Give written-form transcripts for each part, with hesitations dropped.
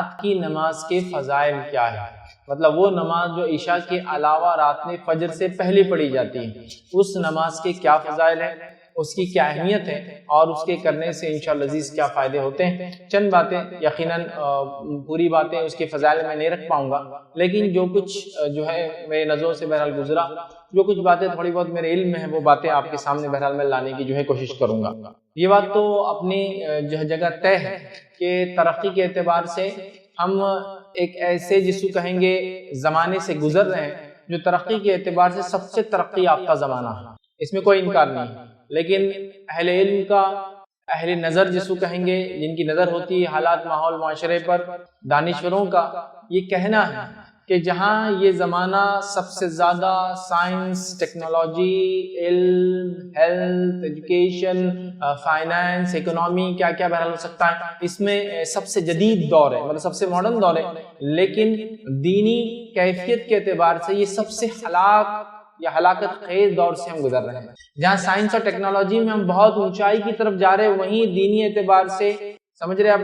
رات کی نماز کے فضائل کیا ہے؟ مطلب وہ نماز جو عشاء کے علاوہ رات میں فجر سے پہلے پڑھی جاتی ہے، اس نماز کے کیا فضائل ہیں، اس کی کیا اہمیت ہے، اور اس کے کرنے سے انشاءاللہ عزیز کیا فائدے ہوتے ہیں۔ چند باتیں، یقیناً پوری باتیں اس کے فضائل میں نہیں رکھ پاؤں گا، لیکن جو کچھ جو ہے میرے نظروں سے بہرحال گزرا، جو کچھ باتیں تھوڑی بہت میرے علم میں ہیں، وہ باتیں آپ کے سامنے بہرحال میں لانے کی جو ہے کوشش کروں گا۔ یہ بات تو اپنی جگہ طے ہے کہ ترقی کے اعتبار سے ہم ایک ایسے جس کو کہیں گے زمانے سے گزر رہے ہیں جو ترقی کے اعتبار سے سب سے ترقی یافتہ زمانہ ہے، اس میں کوئی انکار نہیں، لیکن اہل علم کا، اہل نظر جس کو کہیں گے، جن کی نظر ہوتی ہے حالات ماحول معاشرے پر، دانشوروں کا یہ کہنا ہے کہ جہاں یہ زمانہ سب سے زیادہ سائنس، ٹیکنالوجی، علم، ہیلتھ، ایجوکیشن، فائنانس، اکنامی، کیا کیا بہرحال ہو سکتا ہے، اس میں سب سے جدید دور ہے، مطلب سب سے ماڈرن دور ہے، لیکن دینی کیفیت کے اعتبار سے یہ سب سے ہلاکت خیز دور سے ہم گزر رہے ہیں۔ جہاں سائنس اور ٹیکنالوجی میں ہم بہت اونچائی کی طرف جا رہے ہیں، وہیں دینی اعتبار سے، سمجھ رہے آپ،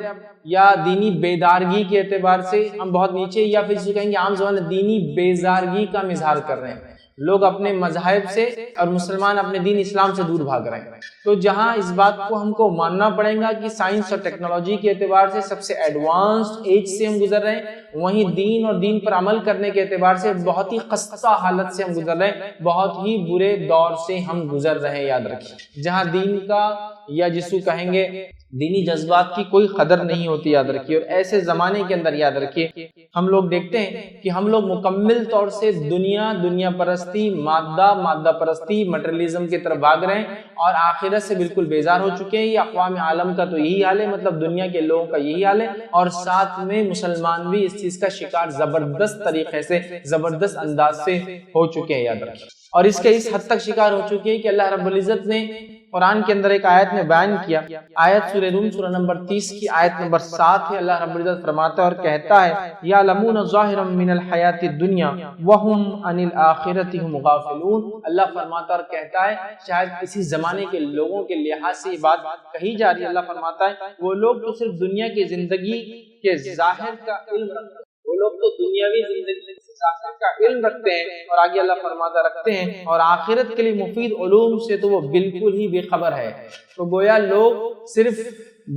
یا دینی بیدارگی کے اعتبار سے ہم بہت نیچے، یا پھر جسے کہیں گے عام زبان میں دینی بیزارگی کا اظہار کر رہے ہیں۔ لوگ اپنے مذاہب سے اور مسلمان اپنے دین اسلام سے دور بھاگ رہے ہیں۔ تو جہاں اس بات کو ہم کو ماننا پڑے گا کہ سائنس اور ٹیکنالوجی کے اعتبار سے سب سے ایڈوانسڈ ایج سے ہم گزر رہے ہیں، وہیں دین اور دین پر عمل کرنے کے اعتبار سے بہت ہی خستہ حالت سے ہم گزر رہے ہیں، بہت ہی برے دور سے ہم گزر رہے ہیں۔ یاد رکھیے، جہاں دین کا یا جس کو کہیں گے دینی جذبات کی کوئی قدر نہیں ہوتی، یاد رکھیے۔ اور ایسے زمانے کے اندر یاد رکھیے ہم لوگ دیکھتے ہیں کہ ہم لوگ مکمل طور سے دنیا پرستی، مادہ پرستی، مٹریلزم کی طرف بھاگ رہے ہیں اور آخرت سے بالکل بیزار ہو چکے ہیں۔ یہ اقوام عالم کا تو یہی حال ہے، مطلب دنیا کے لوگوں کا یہی حال ہے، اور ساتھ میں مسلمان بھی اس چیز کا شکار زبردست طریقے سے، زبردست انداز سے ہو چکے ہیں، یاد رکھیے۔ اور اس کے اس حد تک شکار ہو چکے ہیں کہ اللہ رب العزت نے قرآن کے اندر ایک آیت میں بیان کیا، آیت سورہ روم سورہ نمبر 30 کی آیت نمبر 7 ہے۔ اللہ رب العزت فرماتا ہے اور کہتا ہے یعلمون ظاہرا من الحیات الدنیا وہم عن الآخرۃ هم غافلون۔ اللہ فرماتا اور کہتا ہے، شاید اسی زمانے کے لوگوں کے لحاظ سے یہ بات کہی جا رہی ہے، اللہ فرماتا ہے وہ لوگ تو صرف دنیا کی زندگی کے ظاہر کا علم رکھتے ہیں، وہ لوگ تو دنیاوی زندگی ظاہر کا علم رکھتے ہیں، اور آگے اللہ فرماتا رکھتے ہیں، اور آخرت کے لیے مفید علوم سے تو وہ بالکل ہی بے خبر ہے۔ تو گویا لوگ صرف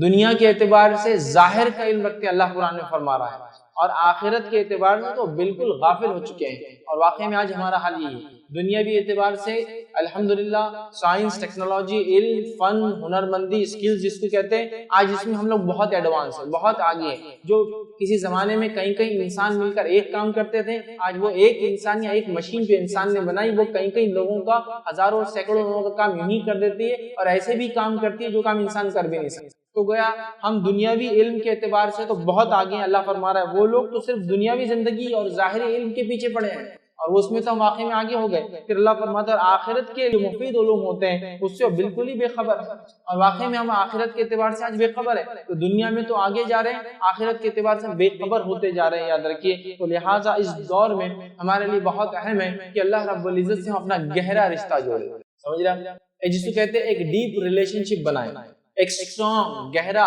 دنیا کے اعتبار سے ظاہر کا علم رکھتے ہیں، اللہ قرآن میں فرما رہا ہے، اور آخرت کے اعتبار سے تو بالکل غافل ہو چکے ہیں۔ اور واقعی میں آج ہمارا حال یہی ہے، دنیاوی اعتبار سے الحمدللہ سائنس، ٹیکنالوجی، علم، فن، ہنرمندی، اسکلز جس کو کہتے ہیں، آج اس میں ہم لوگ بہت ایڈوانس ہیں، بہت آگے ہیں۔ جو کسی زمانے میں کئی انسان مل کر ایک کام کرتے تھے، آج وہ ایک انسان یا ایک مشین جو انسان نے بنائی وہ کئی لوگوں کا، ہزاروں سینکڑوں لوگوں کا کام یوں ہی کر دیتی ہے، اور ایسے بھی کام کرتی ہے جو کام انسان کر بھی نہیں سکتا۔ تو گویا ہم دنیاوی علم کے اعتبار سے تو بہت آگے ہیں۔ اللہ فرما رہا ہے وہ لوگ تو صرف دنیاوی زندگی اور ظاہری علم کے پیچھے پڑے ہیں، اور اس میں تو ہم واقعی میں آگے ہو گئے۔ پھر اللہ فرماتا ہے آخرت کے جو مفید علوم ہوتے ہیں اس سے بالکل ہی بے خبر ہے، اور واقعی میں ہم آخرت کے اعتبار سے آج بے خبر ہے۔ تو دنیا میں تو آگے جا رہے ہیں، آخرت کے اعتبار سے بے خبر ہوتے جا رہے ہیں، یاد رکھیے۔ تو لہٰذا اس دور میں ہمارے لیے بہت اہم ہے کہ اللہ رب العزت سے ہم اپنا گہرا رشتہ جوڑیں، سمجھ رہے ہیں، جس کو کہتے ہیں ایک ڈیپ ریلیشن شپ بنائیں، ایک اسٹرانگ، گہرا،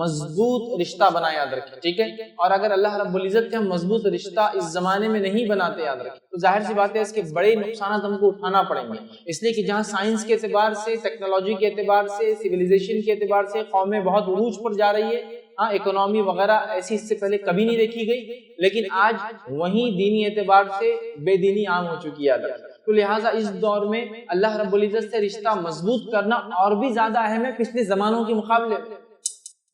مضبوط رشتہ بنائے، یاد رکھیں، ٹھیک ہے۔ اور اگر اللہ رب العزت کے ہم مضبوط رشتہ اس زمانے میں نہیں بناتے، یاد رکھیں، تو ظاہر سی بات ہے اس کے بڑے نقصانات ہم کو اٹھانا پڑیں گے، اس لیے کہ جہاں سائنس کے اعتبار سے، ٹیکنالوجی کے اعتبار سے، سویلائزیشن کے اعتبار سے قومیں بہت عروج پر جا رہی ہے، ہاں اکنامی وغیرہ ایسی اس سے پہلے کبھی نہیں دیکھی گئی، لیکن آج وہیں دینی اعتبار سے بے دینی عام ہو چکی ہے۔ تو لہٰذا اس دور میں اللہ رب العزت سے رشتہ مضبوط کرنا اور بھی زیادہ اہم ہے پچھلے زمانوں کے مقابلے میں۔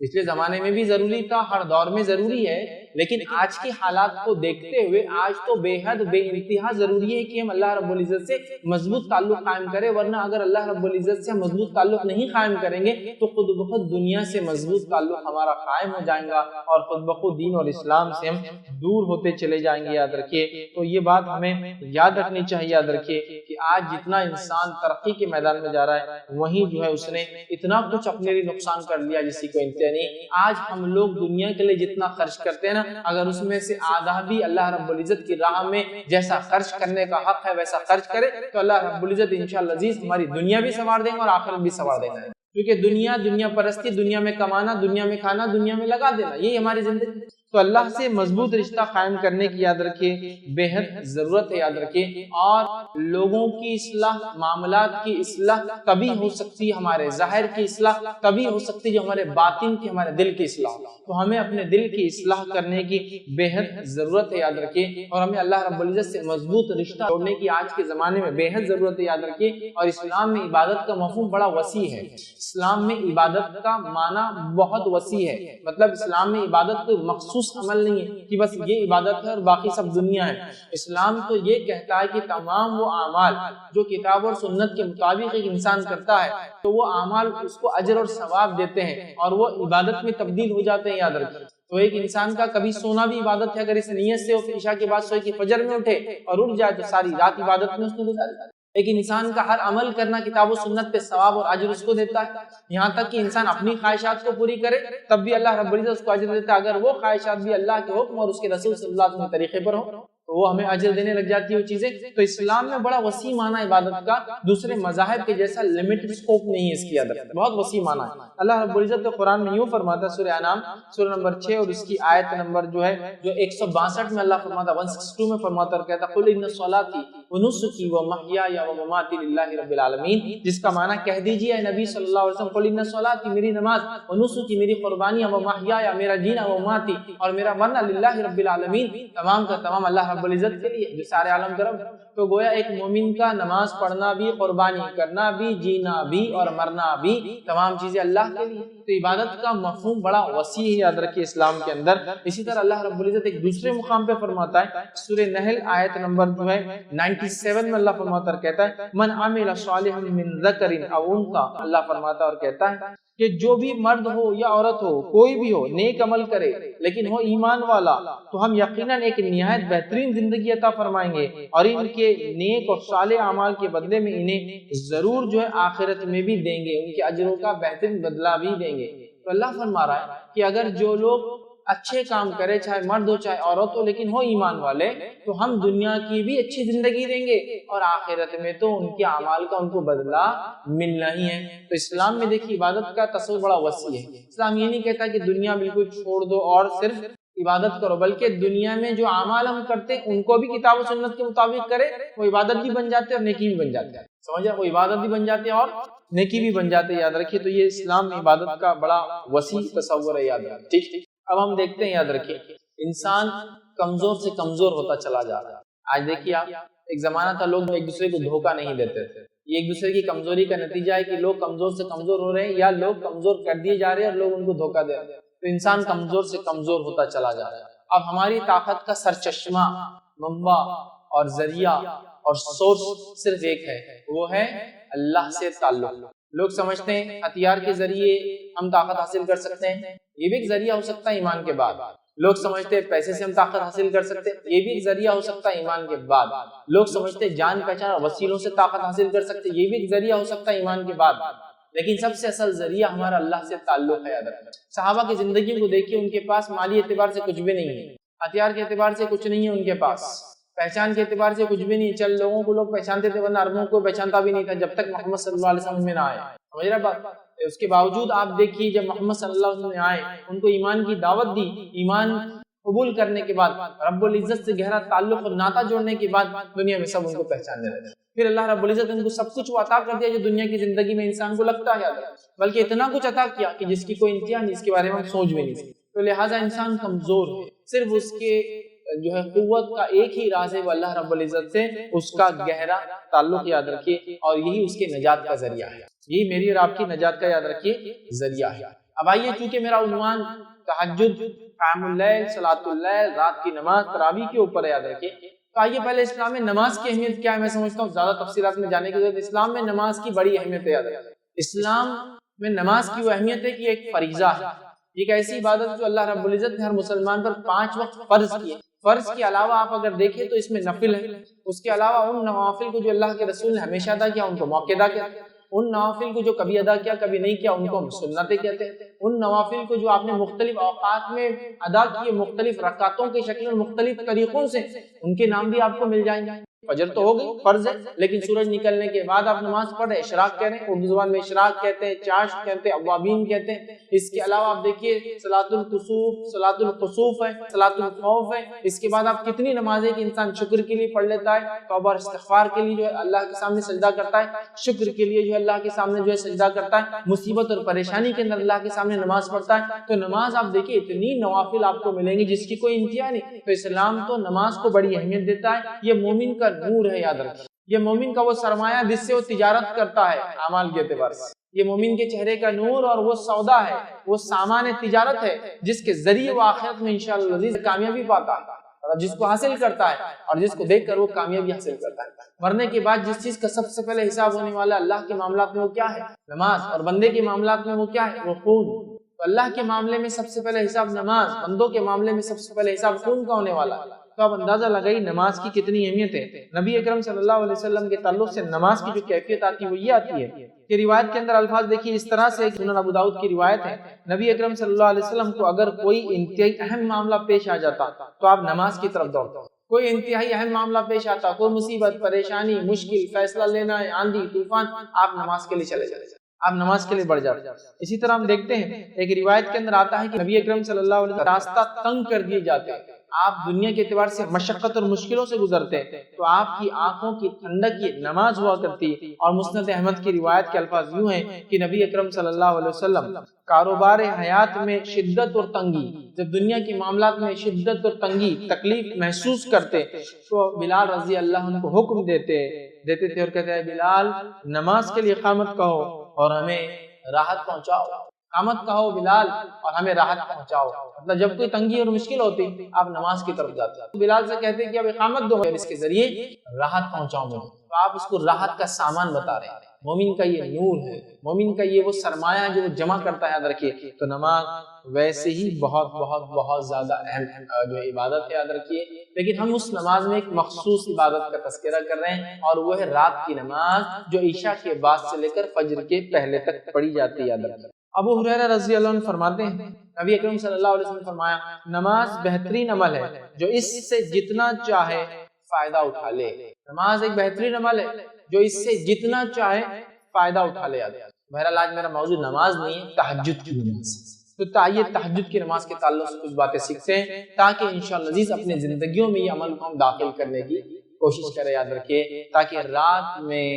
پچھلے زمانے میں بھی ضروری تھا، ہر دور میں ضروری ہے، لیکن آج کے حالات کو دیکھتے ہوئے آج تو بے حد بے انتہا ضروری ہے کہ ہم اللہ رب العزت سے مضبوط تعلق قائم کریں، ورنہ اگر اللہ رب العزت سے ہم مضبوط تعلق نہیں قائم کریں گے تو خود بخود دنیا سے مضبوط تعلق ہمارا قائم ہو جائے گا، اور خود بخود دین اور اسلام سے ہم دور ہوتے چلے جائیں گے، یاد رکھیے۔ تو یہ بات ہمیں یاد رکھنی چاہیے، یاد رکھیے کہ آج جتنا انسان ترقی کے میدان میں جا رہا ہے، وہیں جو ہے اس نے اتنا کچھ اپنے لیے نقصان کر لیا جس کو انتہا نہیں۔ آج ہم لوگ دنیا کے لیے جتنا خرچ کرتے ہیں نا، اگر اس میں سے آدھا بھی اللہ رب العزت کی راہ میں جیسا خرچ کرنے کا حق ہے ویسا خرچ کرے تو اللہ رب العزت انشاءاللہ عزیز ہماری دنیا بھی سنوار دیں گے اور آخرت بھی سنوار دیں گے، کیونکہ دنیا پرستی، دنیا میں کمانا، دنیا میں کھانا، دنیا میں لگا دینا، یہی ہماری زندگی۔ تو اللہ سے مضبوط رشتہ قائم کرنے کی یاد رکھیے بے حد ضرورت ہے، یاد رکھیے۔ اور لوگوں کی اصلاح، معاملات کی اصلاح تبھی ہو سکتی ہے، ہمارے ظاہر کی اصلاح تبھی ہو سکتی ہے جو ہمارے باطن کی، ہمارے دل کی اصلاح۔ تو ہمیں اپنے دل کی اصلاح کرنے کی بے حد ضرورت ہے، یاد رکھیے۔ اور ہمیں اللہ رب العزت سے مضبوط رشتہ جوڑنے کی آج کے زمانے میں بے حد ضرورت ہے، یاد رکھیے۔ اور اسلام میں عبادت کا مفہوم بڑا وسیع ہے۔ اسلام میں عبادت کا معنی بہت وسیع ہے، مطلب اسلام میں عبادت کوئی مخصوص عمل نہیں ہے کہ بس یہ عبادت ہے اور باقی سب دنیا ہے۔ اسلام تو یہ کہتا ہے کہ تمام وہ اعمال جو کتاب اور سنت کے مطابق ایک انسان کرتا ہے تو وہ اعمال اس کو اجر اور ثواب دیتے ہیں اور وہ عبادت میں تبدیل ہو جاتے ہیں، یاد رکھیے۔ تو ایک انسان کا کبھی سونا بھی عبادت ہے، اگر اس نیت سے وہ عشاء کے بعد سوئے کہ فجر میں اٹھے اور اٹھ جائے تو ساری رات عبادت میں اس نے گزاری۔ ایک انسان کا ہر عمل کرنا کتاب و سنت پہ ثواب اور اجر اس کو دیتا ہے، یہاں تک کہ انسان اپنی خواہشات کو پوری کرے تب بھی اللہ رب العزت اس کو اجر دیتا ہے، اگر وہ خواہشات بھی اللہ کے حکم اور اس کے رسول صلی اللہ علیہ وسلم کے طریقے پر ہو تو وہ ہمیں اجر دینے لگ جاتی ہے وہ چیزیں۔ تو اسلام میں بڑا وسیع معنی عبادت کا، دوسرے مذاہب کے جیسا لمیٹڈ سکوپ نہیں ہے اس کی عادت، بہت وسیع معنی ہے۔ اللہ رب العزت قرآن میں یوں فرماتا ہے، سورہ انعام سورہ نمبر 6 اور اس کی آیت نمبر جو 162 میں اللہ فرماتا ہے، 162 میں فرماتا اور کہتا قل ان صلاتي ونسكي ومحياي ومماتي لله رب العالمین، جس کا معنی کہہ دیجیے اے نبی صلی اللہ علیہ وسلم، قل ان صلاتي میری نماز، ونسكي میری قربانیاں، ومحياي میرا جینا، ومماتي اور میرا مرنا للہ رب العالمین تمام کا تمام اللہ رب العزت کے لیے جو سارے عالم کا رب۔ تو گویا ایک مومن کا نماز پڑھنا بھی، قربانی کرنا بھی، جینا بھی اور مرنا بھی تمام چیزیں اللہ کے لیے۔ تو عبادت کا مفہوم بڑا وسیع ہے، یاد رکھیے اسلام کے اندر۔ اسی طرح اللہ رب العزت ایک دوسرے مقام پہ فرماتا ہے، سورہ نحل آیت نمبر 97 میں اللہ فرماتا اور کہتا ہے من عمل صالحا من ذکر او انثى، اللہ فرماتا اور کہتا ہے کہ جو بھی مرد ہو یا عورت ہو، کوئی بھی ہو، نیک عمل کرے لیکن ہو ایمان والا تو ہم یقیناً ایک نہایت بہترین زندگی عطا فرمائیں گے اور ان کے نیک اور صالح اعمال کے بدلے میں انہیں ضرور آخرت میں بھی دیں گے، ان کے اجروں کا بہترین بدلہ بھی دیں گے۔ تو اللہ فرما رہا ہے کہ اگر جو لوگ اچھے کام کرے، چاہے مرد ہو چاہے عورت ہو، لیکن ہو ایمان والے، تو ہم دنیا کی بھی اچھی زندگی دیں گے اور آخرت میں تو ان کے اعمال کا ان کو بدلہ ملنا ہی ہے۔ تو اسلام میں دیکھیے عبادت کا تصور بڑا وسیع ہے۔ اسلام یہ نہیں کہتا کہ دنیا بالکل چھوڑ دو اور صرف عبادت کرو، بلکہ دنیا میں جو اعمال ہم کرتے ہیں ان کو بھی کتاب و سنت کے مطابق کرے، وہ عبادت بھی بن جاتے اور نیکی بھی بن جاتے ہیں، سمجھا؟ وہ عبادت بھی بن جاتے اور نیکی بھی بن جاتے، یاد رکھیے۔ تو یہ اسلام میں عبادت کا بڑا وسیع تصور ہے، یاد رکھیے۔ ٹھیک، اب ہم دیکھتے ہیں، یاد رکھیے، انسان کمزور سے کمزور ہوتا چلا جا رہا ہے۔ آج دیکھیے آپ، ایک زمانہ تھا لوگ ایک دوسرے کو دھوکہ نہیں دیتے تھے، یہ ایک دوسرے کی کمزوری کا نتیجہ ہے کہ لوگ کمزور سے کمزور ہو رہے ہیں یا لوگ کمزور کر دیے جا رہے ہیں اور لوگ ان کو دھوکہ دے رہے ہیں۔ تو انسان کمزور سے کمزور ہوتا چلا جا رہا ہے۔ اب ہماری طاقت کا سرچشمہ، منبع اور ذریعہ اور سورس صرف ایک ہے، وہ ہے اللہ سے تعلق۔ لوگ سمجھتے ہیں ہتھیار کے ذریعے ہم طاقت حاصل کر سکتے ہیں، یہ بھی ایک ذریعہ ہو سکتا ہے ایمان کے بعد۔ لوگ سمجھتے ہیں پیسے سے ہم طاقت حاصل کر سکتے ہیں، یہ بھی ایک ذریعہ ہو سکتا ہے ایمان کے بعد۔ لوگ سمجھتے ہیں جان پہچان اور وسیلوں سے طاقت حاصل کر سکتے ہیں، یہ بھی ایک ذریعہ ہو سکتا ہے ایمان کے بعد۔ لیکن سب سے اصل ذریعہ ہمارا اللہ سے تعلق ہے، یاد رکھنا۔ صحابہ کی زندگی کو دیکھیے، ان کے پاس مالی اعتبار سے کچھ بھی نہیں ہے، ہتھیار کے اعتبار سے کچھ نہیں ہے ان کے پاس، پہچان کے اعتبار سے کچھ بھی نہیں، چل لوگوں کو لوگ پہچانتے تھے ورنہ عربوں کو پہچانتا بھی نہیں تھا جب تک محمد صلی اللہ علیہ وسلم میں نہ آئے، سمجھ رہے بات؟ اس کے باوجود آپ دیکھیے جب محمد صلی اللہ علیہ وسلم نے آئے، ان کو ایمان کی دعوت دی، ایمان قبول کرنے کے بعد رب العزت سے گہرا تعلق اور ناطہ جوڑنے کے بعد دنیا میں سب ان کو پہچاننے لگے۔ پھر اللہ رب العزت نے ان کو سب کچھ عطا کر دیا جو دنیا کی زندگی میں انسان کو لگتا ہے، بلکہ اتنا کچھ عطا کیا کہ جس کی کوئی انتہا نہیں، جس کے بارے میں ہم سوچ بھی نہیں سکتے۔ تو لہٰذا انسان کمزور ہے، صرف اس کے قوت کا ایک ہی راز ہے، وہ اللہ رب العزت سے اس کا گہرا تعلق، یاد رکھیے، اور یہی اس کے نجات کا ذریعہ ہے، یہی میری اور آپ کی نجات کا، یاد رکھیے، ذریعہ ہے۔ اب آئیے، چونکہ میرا عنوان تہجد، قیام اللیل، صلاۃ اللیل، رات کی نماز، تراویح کے اوپر ہے، یاد رکھیے۔ تو آئیے پہلے اسلام میں نماز کی اہمیت کیا ہے، میں سمجھتا ہوں زیادہ تفصیلات میں جانے کی ضرورت۔ اسلام میں نماز کی بڑی اہمیت ہے، یاد رکھیے۔ اسلام میں نماز کی وہ اہمیت ہے کہ یہ ایک فریضہ ہے، ایک ایسی عبادت جو اللہ رب العزت نے ہر مسلمان پر 5 وقت فرض کی ہے۔ فرض کے علاوہ آپ اگر دیکھیں تو اس میں نفل ہے، اس کے علاوہ ان نوافل کو جو اللہ کے رسول نے ہمیشہ ادا کیا ان کو موقع کہتے ہیں، ان نوافل کو جو کبھی ادا کیا کبھی نہیں کیا ان کو ہم سنتیں کہتے ہیں، ان نوافل کو جو آپ نے مختلف اوقات میں ادا کیے، مختلف رکعتوں کی شکل میں مختلف طریقوں سے، ان کے نام بھی آپ کو مل جائیں گے۔ فجر تو ہو گئی فرض ہے، لیکن سورج نکلنے کے بعد آپ نماز پڑھ رہے، اشراق کہہ رہے ہیں، اردو زبان میں اشراق کہتے ہیں، چاش کہتے ہیں، اوابین کہتے ہیں۔ اس کے علاوہ آپ دیکھیے صلاۃ الکسوف، صلاۃ الخسوف ہے، صلاۃ الخوف ہے۔ اس کے بعد آپ کتنی نمازیں کہ انسان شکر کے لیے پڑھ لیتا ہے، توبہ اور استغفار کے لیے جو ہے اللہ کے سامنے سجدہ کرتا ہے، شکر کے لیے جو ہے اللہ کے سامنے جو ہے سجدہ کرتا ہے، مصیبت اور پریشانی کے اندر اللہ کے سامنے نماز پڑھتا ہے۔ تو نماز آپ دیکھیے اتنی نوافل آپ کو ملیں گی جس کی کوئی انتہا نہیں۔ تو اسلام تو نماز کو بڑی اہمیت دیتا ہے، یہ مومن کا نور ہے، یاد رکھیں یہ مومن کا وہ سرمایہ جس سے وہ تجارت کرتا ہے اعمال کے اعتبار سے، یہ مومن کے چہرے کا نور اور وہ سودا ہے، وہ سامان تجارت ہے جس کے ذریعے وہ آخرت میں انشاءاللہ العزیز کامیابی پاتا ہے، اور جس کو حاصل کرتا ہے اور جس کو دیکھ کر وہ کامیابی حاصل کرتا ہے۔ مرنے کے بعد جس چیز کا سب سے پہلے حساب ہونے والا اللہ کے معاملات میں وہ کیا ہے؟ نماز، اور بندے کے معاملات میں وہ کیا ہے؟ وہ خون۔ تو اللہ کے معاملے میں سب سے پہلے حساب نماز، بندوں کے معاملے میں سب سے پہلے حساب خون کا ہونے والا ہے۔ تو آپ اندازہ لگائی نماز کی کتنی اہمیت ہے۔ نبی اکرم صلی اللہ علیہ وسلم کے تعلق سے نماز کی جو کیفیت آتی ہے وہ یہ آتی ہے کہ روایت کے اندر الفاظ دیکھیے اس طرح سے، سنن ابو داؤد کی روایت ہے، نبی اکرم صلی اللہ علیہ وسلم کو اگر کوئی انتہائی اہم معاملہ پیش آ جاتا تو آپ نماز کی طرف دوڑتے۔ کوئی انتہائی اہم معاملہ پیش آتا، کوئی مصیبت، پریشانی، مشکل، فیصلہ لینا ہے، آندھی طوفان، آپ نماز کے لیے چلے جاتے، آپ نماز کے لیے بڑھ جاتے۔ اسی طرح ہم دیکھتے ہیں ایک روایت کے اندر آتا ہے کہ نبی اکرم صلی اللہ علیہ وسلم راستہ تنگ کر دیے جاتے ہیں، آپ دنیا کے اعتبار سے مشقت اور مشکلوں سے گزرتے ہیں تو آپ کی آنکھوں کی ٹھنڈک یہ نماز ہوا کرتی۔ اور مسند احمد کی روایت کے الفاظ یوں ہیں کہ نبی اکرم صلی اللہ علیہ وسلم کاروبار حیات میں شدت اور تنگی، جب دنیا کے معاملات میں شدت اور تنگی تکلیف محسوس کرتے تو بلال رضی اللہ عنہ کو حکم دیتے تھے اور کہتے ہیں بلال نماز کے لیے اقامت کہو اور ہمیں راحت پہنچاؤ، اقامت کہو بلال اور ہمیں راحت پہنچاؤ۔ مطلب جب کوئی تنگی اور مشکل ہوتی آپ نماز کی طرف جاتے، بلال سے کہتے کہ اب اقامت دو، اس کے ذریعے راحت پہنچاؤ مجھے، تو آپ اس کو راحت کا سامان بتا رہے ہیں۔ مومن کا یہ نور ہے، مومن کا یہ وہ سرمایہ جو وہ جمع کرتا ہے، یاد رکھیے۔ تو نماز ویسے ہی بہت بہت بہت زیادہ اہم جو عبادت ہے، یاد رکھیے، لیکن ہم اس نماز میں ایک مخصوص عبادت کا تذکرہ کر رہے ہیں اور وہ ہے رات کی نماز جو عشاء کے بعد سے لے کر فجر کے پہلے تک پڑھی جاتی ہے، یاد رکھیے۔ ابو ہریرہ رضی اللہ عنہ فرماتے ہیں نبی اکرم صلی اللہ علیہ وسلم نے فرمایا نماز بہترین عمل ہے جو اس سے جتنا چاہے فائدہ اٹھا لے۔ نماز ایک بہترین عمل ہے جو اس سے جتنا چاہے فائدہ اٹھا لے۔ بہرحال آج میرا موضوع نماز نہیں ہے، تہجد کی نماز، تو تائیے تہجد کی نماز کے تعلق سے کچھ باتیں سیکھتے ہیں تاکہ انشاءاللہ عزیز اپنے زندگیوں میں یہ عمل کو ہم داخل کرنے کی کوشش کریں، یاد رکھیے، تاکہ رات میں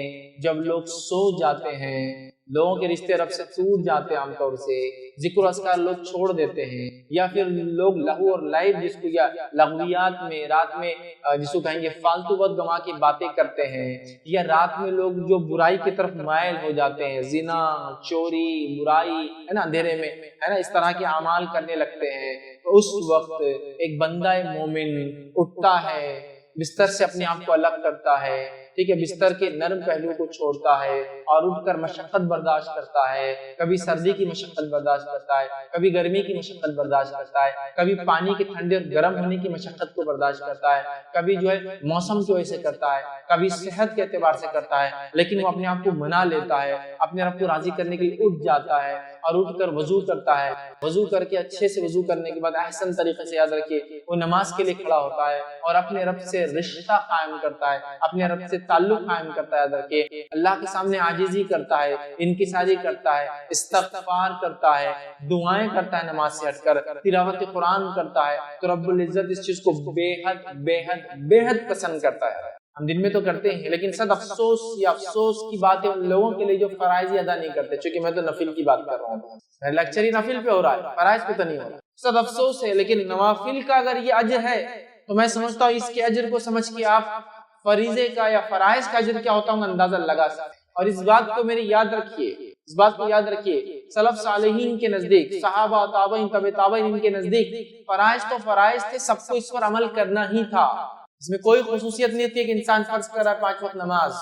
جب لوگ سو جاتے ہیں، لوگوں کے رشتے رب سے ٹوٹ جاتے ہیں، عام طور سے ذکر و اذکار لوگ چھوڑ دیتے ہیں، یا پھر لوگ لہو اور لعب جس کو یا لغویات میں رات میں جس کو کہیں گے فالتو وقت گنوا کی باتیں کرتے ہیں، یا رات میں لوگ جو برائی کی طرف مائل ہو جاتے ہیں، زنا، چوری، برائی ہے نا، اندھیرے میں ہے نا، اس طرح کے اعمال کرنے لگتے ہیں، تو اس وقت ایک بندہ مومن اٹھتا ہے، بستر سے اپنے آپ کو الگ کرتا ہے، ٹھیک ہے، بستر کے نرم پہلو کو چھوڑتا ہے اور اٹھ کر مشقت برداشت کرتا ہے، کبھی سردی کی مشقت برداشت کرتا ہے، کبھی گرمی کی مشقت برداشت کرتا ہے، کبھی پانی کے ٹھنڈے اور گرم ہونے کی مشقت کو برداشت کرتا ہے، کبھی جو ہے موسم کی وجہ سے کرتا ہے، کبھی صحت کے اعتبار سے کرتا ہے، لیکن وہ اپنے آپ کو منا لیتا ہے، اپنے رب کو راضی کرنے کے لیے اٹھ جاتا ہے اور اٹھ کر وضو کرتا ہے، وضو کر کے اچھے سے وضو کرنے کے بعد احسن طریقے سے، یاد رکھیے، وہ نماز کے لیے کھڑا ہوتا ہے اور اپنے رب سے رشتہ قائم کرتا ہے، اپنے رب سے تعلق قائم کرتا ہے، یاد رکھیے، اللہ کے سامنے عاجزی کرتا ہے، انکساری کرتا ہے، استغفار کرتا ہے، دعائیں کرتا ہے، نماز سے ہٹ کر تلاوت قرآن کرتا ہے، تو رب العزت اس چیز کو بے حد بے حد بے حد پسند کرتا ہے۔ ہم دن میں تو کرتے ہیں لیکن صد افسوس یا افسوس کی بات ہے ان لوگوں کے لیے جو فرائض ادا نہیں کرتے، چونکہ میں تو نفل کی بات کر رہا ہوں، لیکچر ہی نفل پہ ہو رہا ہے، فرائض پہ تو نہیں ہو رہا، صد افسوس ہے، لیکن نوافل کا اگر یہ اجر ہے تو میں سمجھتا ہوں اس کے اجر کو سمجھ کے آپ فریضے کا یا فرائض کا اجر کیا ہوتا ہوں اندازہ لگا سکتے۔ اور اس بات کو میری یاد رکھیے، اس بات کو یاد رکھیے، سلف صالحین کے نزدیک، صحابہ تابعین تبع تابعین کے نزدیک فرائض تو فرائض تھے، سب کو اس پر عمل کرنا ہی تھا، اس میں کوئی خصوصیت نہیں تھی کہ انسان فرض کر رہا ہے 5 وقت نماز،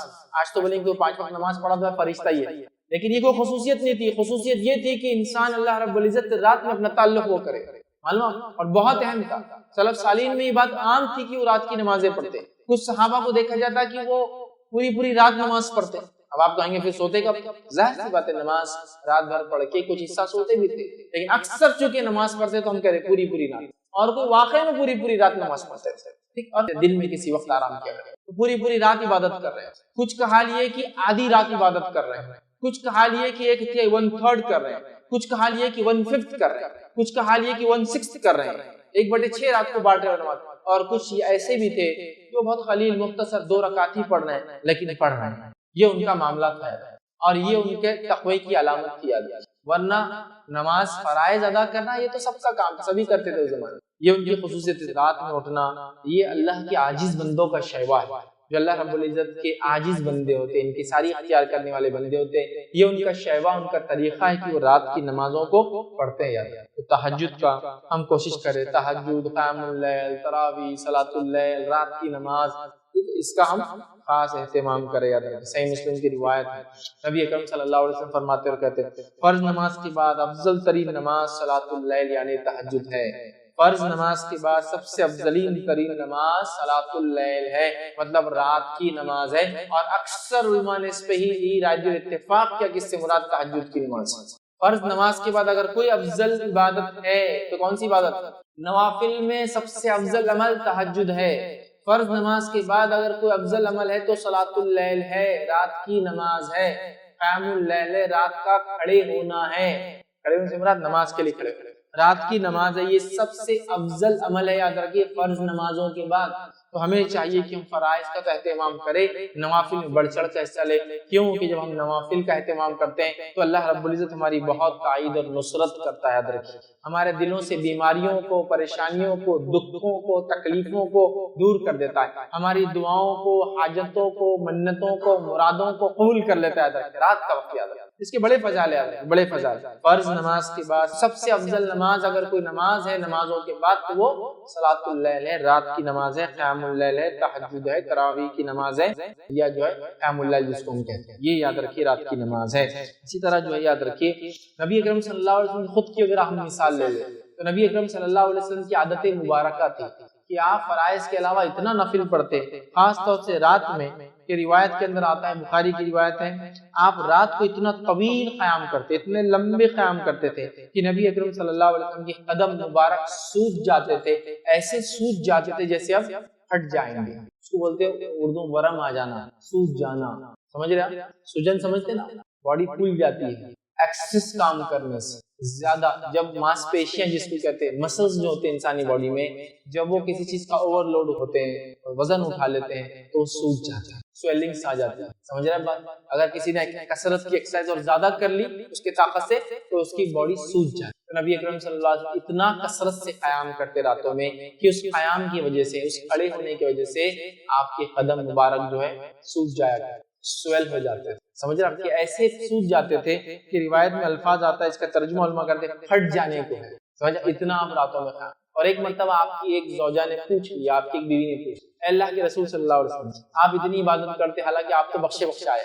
آج تو بولیں کہ 5 وقت نماز پڑھا تو فرشتہ ہی ہے، لیکن یہ کوئی خصوصیت نہیں تھی، خصوصیت یہ تھی کہ انسان اللہ رب العزت رات میں اپنا تعلق وہ کرے، معلوم، اور بہت اہم تھا۔ سلف صالحین میں یہ بات عام تھی کہ وہ رات کی نمازیں پڑھتے، کچھ صحابہ کو دیکھا جاتا کہ وہ پوری رات نماز پڑھتے۔ اب آپ کہیں گے پھر سوتے کب؟ ظاہر سی بات ہے نماز رات بھر پڑھ کے کچھ حصہ سوتے بھی تھے، لیکن اکثر چونکہ نماز پڑھتے تو ہم کہہ رہے پوری رات، اور کوئی واقعی میں پوری رات نماز پڑھتے تھے۔ ٹھیک، اور دن میں کسی وقت آرام کیا کریں، تو پوری پوری رات عبادت کر رہے ہیں. کچھ کا حال یہ کہ آدھی رات عبادت کر رہے ہیں، کچھ کا حال یہ کہ 1/3 کر رہے ہیں، کچھ کا حال یہ کہ 1/5 کر رہے ہیں، کچھ کا حال یہ کہ 1/6 کر رہے ہیں، 1/6 رات کو بانٹ رہے ہیں نماز. اور کچھ ایسے بھی تھے جو بہت قلیل مختصر 2 رکعت ہی پڑھ رہے ہیں لیکن پڑھ رہے ہیں. یہ ان کا معاملہ تھا اور یہ ان کے تقوی کی علامت کیا گیا. ورنہ نماز فرائض ادا کرنا یہ تو سب کا کام تھا، سبھی کرتے تھے اس زمانے. یہ ان کی خصوصیت ہے. رات میں اٹھنا یہ اللہ کے عاجز بندوں کا شیوا ہے. جو اللہ رب العزت کے عاجز بندے ہوتے ہیں، ان کی ساری اختیار کرنے والے بندے ہوتے ہیں، یہ ان کا شیوا، ان کا طریقہ ہے کہ وہ رات کی نمازوں کو پڑھتے ہیں. تو تہجد کا ہم کوشش کریں، تہجد، قیام اللیل، تراویح، صلاۃ اللیل، رات کی نماز، اس کا ہم خاص اہتمام کریں. یاد رکھیں صحیح مسلم کی روایت ہے، نبی اکرم صلی اللہ علیہ وسلم فرماتے اور کہتے ہیں فرض نماز کے بعد افضل ترین نماز صلاۃ اللیل یعنی تہجد ہے. فرض نماز کے بعد سب سے افضلین ترین نماز صلاۃ اللیل ہے، مطلب رات کی نماز ہے. اور اکثر علماء نے اس پہ ہی راجع اتفاق کیا کہ اس سے مراد تہجد کی نماز ہے. فرض نماز کے بعد اگر کوئی افضل عبادت ہے تو کون سی عبادت؟ نوافل میں سب سے افضل عمل تہجد ہے. فرض نماز کے بعد اگر کوئی افضل عمل ہے تو صلاۃ اللیل ہے، رات کی نماز ہے. قیام اللیل رات کا کھڑے ہونا ہے، کھڑے ہونے سے مراد نماز کے لیے کھڑے ہونا، رات کی نماز ہے. یہ سب سے افضل عمل ہے. یاد رکھیے فرض نمازوں کے بعد تو ہمیں چاہیے کہ ہم فرائض کا تو اہتمام کریں، نوافل میں بڑھ چڑھ کر حصہ لیں. کیوں کہ جب ہم نوافل کا اہتمام کرتے ہیں تو اللہ رب العزت ہماری بہت تائید اور نصرت کرتا ہے. یاد رکھیے ہمارے دلوں سے بیماریوں کو، پریشانیوں کو، دکھوں کو، تکلیفوں کو دور کر دیتا ہے. ہماری دعاؤں کو، حاجتوں کو، منتوں کو، مرادوں کو قبول کر لیتا ہے. رات کا وقت یاد رکھیں، اس کے بڑے فضائل ہیں، بڑے فضائل. فرض نماز کے بعد سب سے افضل نماز اگر کوئی نماز ہے نمازوں کے بعد تو وہ صلاۃ اللیل ہے، رات کی نماز ہے، قیام اللیل ہے، تہجد ہے، تراویح کی نماز ہے، یا جو ہے قیام اللیل جس کو ہم کہتے ہیں. یہ یاد رکھیے رات کی نماز ہے. اسی طرح جو ہے یاد رکھیے نبی اکرم صلی اللہ علیہ وسلم خود کی اگر ہم مثال لے لیں تو نبی اکرم صلی اللہ علیہ وسلم کی عادت مبارکہ تھی کہ آپ فرائض کے علاوہ اتنا نفل پڑھتے، خاص طور سے رات میں، کہ روایت کے اندر آتا ہے، بخاری کی روایت ہے، آپ رات کو اتنا طویل قیام کرتے، اتنے لمبے قیام کرتے تھے کہ نبی اکرم صلی اللہ علیہ وسلم کی قدم مبارک سوج جاتے تھے، ایسے سوج جاتے تھے جیسے اب ہٹ جائیں گے. اس کو بولتے ہیں اردو ورم آ جانا، سوج جانا. سمجھ رہے ہیں؟ سوجن سمجھتے نا، باڈی پھول جاتی ہے ایکسس کام کرنے سے زیادہ. جب ماس پیشیاں جس کو کہتے ہیں، مسلز جو ہوتے ہیں انسانی باڈی میں، جب وہ کسی چیز کا اوور لوڈ ہوتے ہیں، وزن اٹھا لیتے ہیں تو سوج جاتا ہے، سویلنگز آ جاتی ہے. سمجھ رہے ہیں بات؟ اگر کسی نے کثرت کی ایکسرسائز اور زیادہ کر لی اس کے طاقت سے تو اس کی باڈی سوج جاتی ہے. نبی اکرم صلی اللہ علیہ وسلم اتنا کثرت سے قیام کرتے راتوں میں کہ اس قیام کی وجہ سے، اس کھڑے ہونے کی وجہ سے آپ کے قدم مبارک جو ہے سوج جایا کرتے، سویل ہو جاتے تھے. سمجھ رہے ہیں کہ ایسے سوج جاتے تھے کہ روایت میں الفاظ آتا ہے، اس کا ترجمہ علماء کرتے ہیں پھٹ جانے کو ہے. سمجھ اتنا آپ راتوں میں قیام. اور ایک مرتبہ آپ کی ایک زوجہ نے پوچھ لیا، آپ کی ایک بیوی نے پوچھ، اے اللہ کے رسول صلی اللہ علیہ وسلم آپ اتنی عبادت کرتے حالانکہ آپ تو بخشے بخشائے،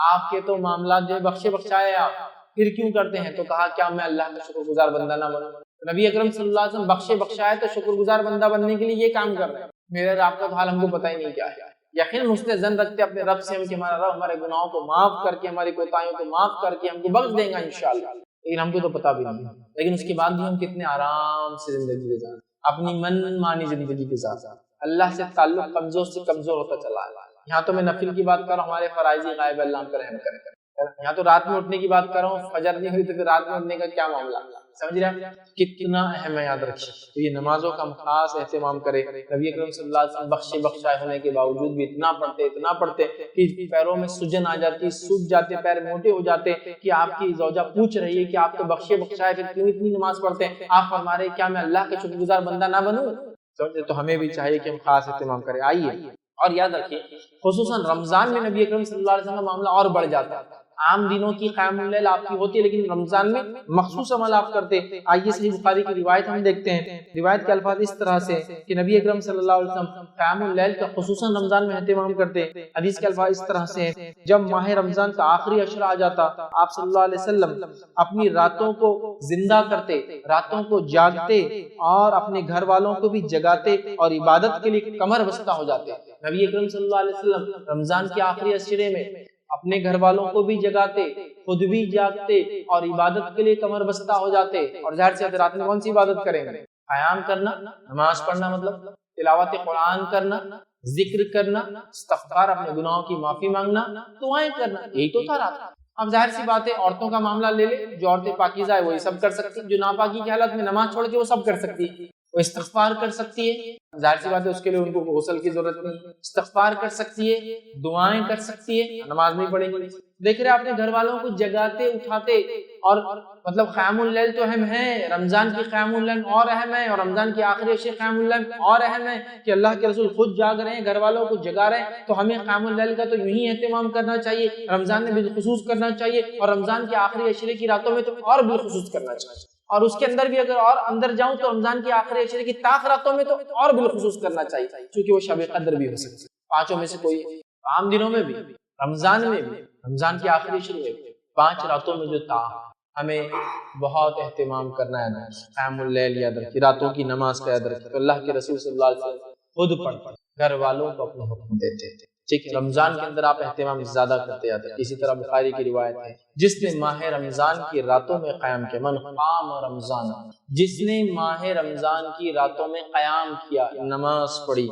آپ کے تو معاملات جو بخشے بخشائے آپ پھر کیوں کرتے ہیں؟ تو کہا کیا میں اللہ کا شکر گزار بندہ نہ بنوں؟ نبی اکرم صلی اللہ علیہ وسلم بخشے بخشائے تو شکر گزار بندہ بننے کے لیے یہ کام کر رہے ہیں. میرے آپ کا حال ہم کو پتہ ہی نہیں کیا ہے. یقیناً اس نے ظن رکھتے اپنے رب سے کہ ہمارا رب ہمارے گناہوں کو معاف کر کے، ہماری کوتاہیوں کو معاف کر کے ہم کو بخش دے گا انشاءاللہ. لیکن ہم کو تو پتہ بھی نہیں. لیکن اس کے بعد بھی ہم کتنے آرام سے زندگی گزار، اپنی من مانی زندگی گزار، اللہ سے تعلق کمزور سے کمزور ہوتا چلا ہے. یہاں تو میں نفل کی بات کر رہا ہوں، ہمارے فرائض غائب اللہ ہم پر رحم کرے. یہاں تو رات میں اٹھنے کی بات کر رہا ہوں، فجر نہیں ہوئی تو پھر رات میں اٹھنے کا کیا معاملہ؟ سمجھ رہے ہیں کتنا اہم ہے. یاد رکھیے تو یہ نمازوں کا ہم خاص اہتمام کریں. نبی اکرم صلی اللہ علیہ وسلم بخشے بخشائے ہونے کے باوجود بھی اتنا پڑھتے کہ پیروں میں سجن آ جاتی، سوج جاتے، پیر موٹے ہو جاتے کہ آپ کی زوجہ پوچھ رہی ہے کہ آپ تو بخشے بخشائے پھر کیوں اتنی نماز پڑھتے ہیں؟ آپ فرما رہے کیا میں اللہ کا شکر گزار بندہ نہ بنوں؟ تو ہمیں بھی چاہیے کہ ہم خاص اہتمام کریں. آئیے اور یاد رکھیے خصوصاً رمضان میں نبی اکرم صلی اللہ علیہ وسلم کا معاملہ اور بڑھ جاتا ہے. عام دنوں کی قیام اللیل آپ کی ہوتی ہے لیکن رمضان میں مخصوص عمل آپ کرتے. آئیے صحیح بخاری کی روایت ہم دیکھتے ہیں. روایت کے الفاظ اس طرح سے کہ نبی اکرم صلی اللہ علیہ وسلم قیام اللیل کا خصوصاً رمضان میں اہتمام کرتے. حدیث کے الفاظ اس طرح سے جب ماہ رمضان کا آخری عشرہ آ جاتا آپ صلی اللہ علیہ وسلم اپنی راتوں کو زندہ کرتے، راتوں کو جاگتے اور اپنے گھر والوں کو بھی جگاتے اور عبادت کے لیے کمر بستہ ہو جاتے. نبی اکرم صلی اللہ علیہ وسلم رمضان کے آخری عشرے میں اپنے گھر والوں کو بھی جگاتے، خود بھی جاگتے اور عبادت کے لیے کمر بستہ ہو جاتے. اور ظاہر سے رات میں کون سی عبادت کریں گے؟ قیام کرنا، نماز پڑھنا مطلب تلاوت قرآن کرنا، ذکر کرنا، استغفار، اپنے گناہوں کی معافی مانگنا، دعائیں کرنا، یہی تو تھا رات۔ اب ظاہر سی بات ہے عورتوں کا معاملہ لے لے، جو عورتیں پاکیزہ ہے وہی سب کر سکتی، جو ناپاکی کی حالت میں نماز چھوڑ کے وہ سب کر سکتی ہے، وہ استغفار کر سکتی ہے، ظاہر سی بات ہے اس کے لیے ان کو غسل کی ضرورت نہیں، استغفار کر سکتی ہے، دعائیں کر سکتی ہے، نماز نہیں پڑھے گی۔ دیکھ رہے اپنے گھر والوں کو جگاتے اٹھاتے، اور مطلب قیام اللیل تو اہم ہے، رمضان کی قیام اللیل اور اہم ہے، اور رمضان کی آخری عشر قیام اللیل اور اہم ہے کہ اللہ کے رسول خود جاگ رہے ہیں، گھر والوں کو جگا رہے ہیں، تو ہمیں قیام اللیل کا تو یوں ہی اہتمام کرنا چاہیے، رمضان میں بالخصوص کرنا چاہیے، اور رمضان کی آخری عشرے کی راتوں میں تو اور بالخصوص کرنا چاہیے، اور اس کے اندر بھی اگر اور اندر جاؤں تو رمضان کی آخری عشرے کی طاق راتوں میں تو اور بالخصوص کرنا چاہیے، کیونکہ وہ شب قدر بھی ہو سکتی ہے، پانچوں میں سے کوئی عام دنوں میں بھی، رمضان میں بھی، رمضان کی آخری عشرے میں بھی، 5 راتوں میں جو طاق، ہمیں بہت اہتمام کرنا ہے، قیام اللیل یاد رکھیے، راتوں کی نماز کا یاد رکھیے، تو اللہ کے رسول صلی اللہ علیہ وسلم خود پڑھ گھر والوں کو اپنا حکم دیتے تھے، ٹھیک ہے، رمضان کے اندر آپ اہتمام زیادہ کرتے جاتے ہیں۔ اسی طرح بخاری کی روایت ہے، جس نے ماہ رمضان کی راتوں میں قیام کیا، من قام رمضان، جس نے ماہ رمضان کی راتوں میں قیام کیا، نماز پڑھی،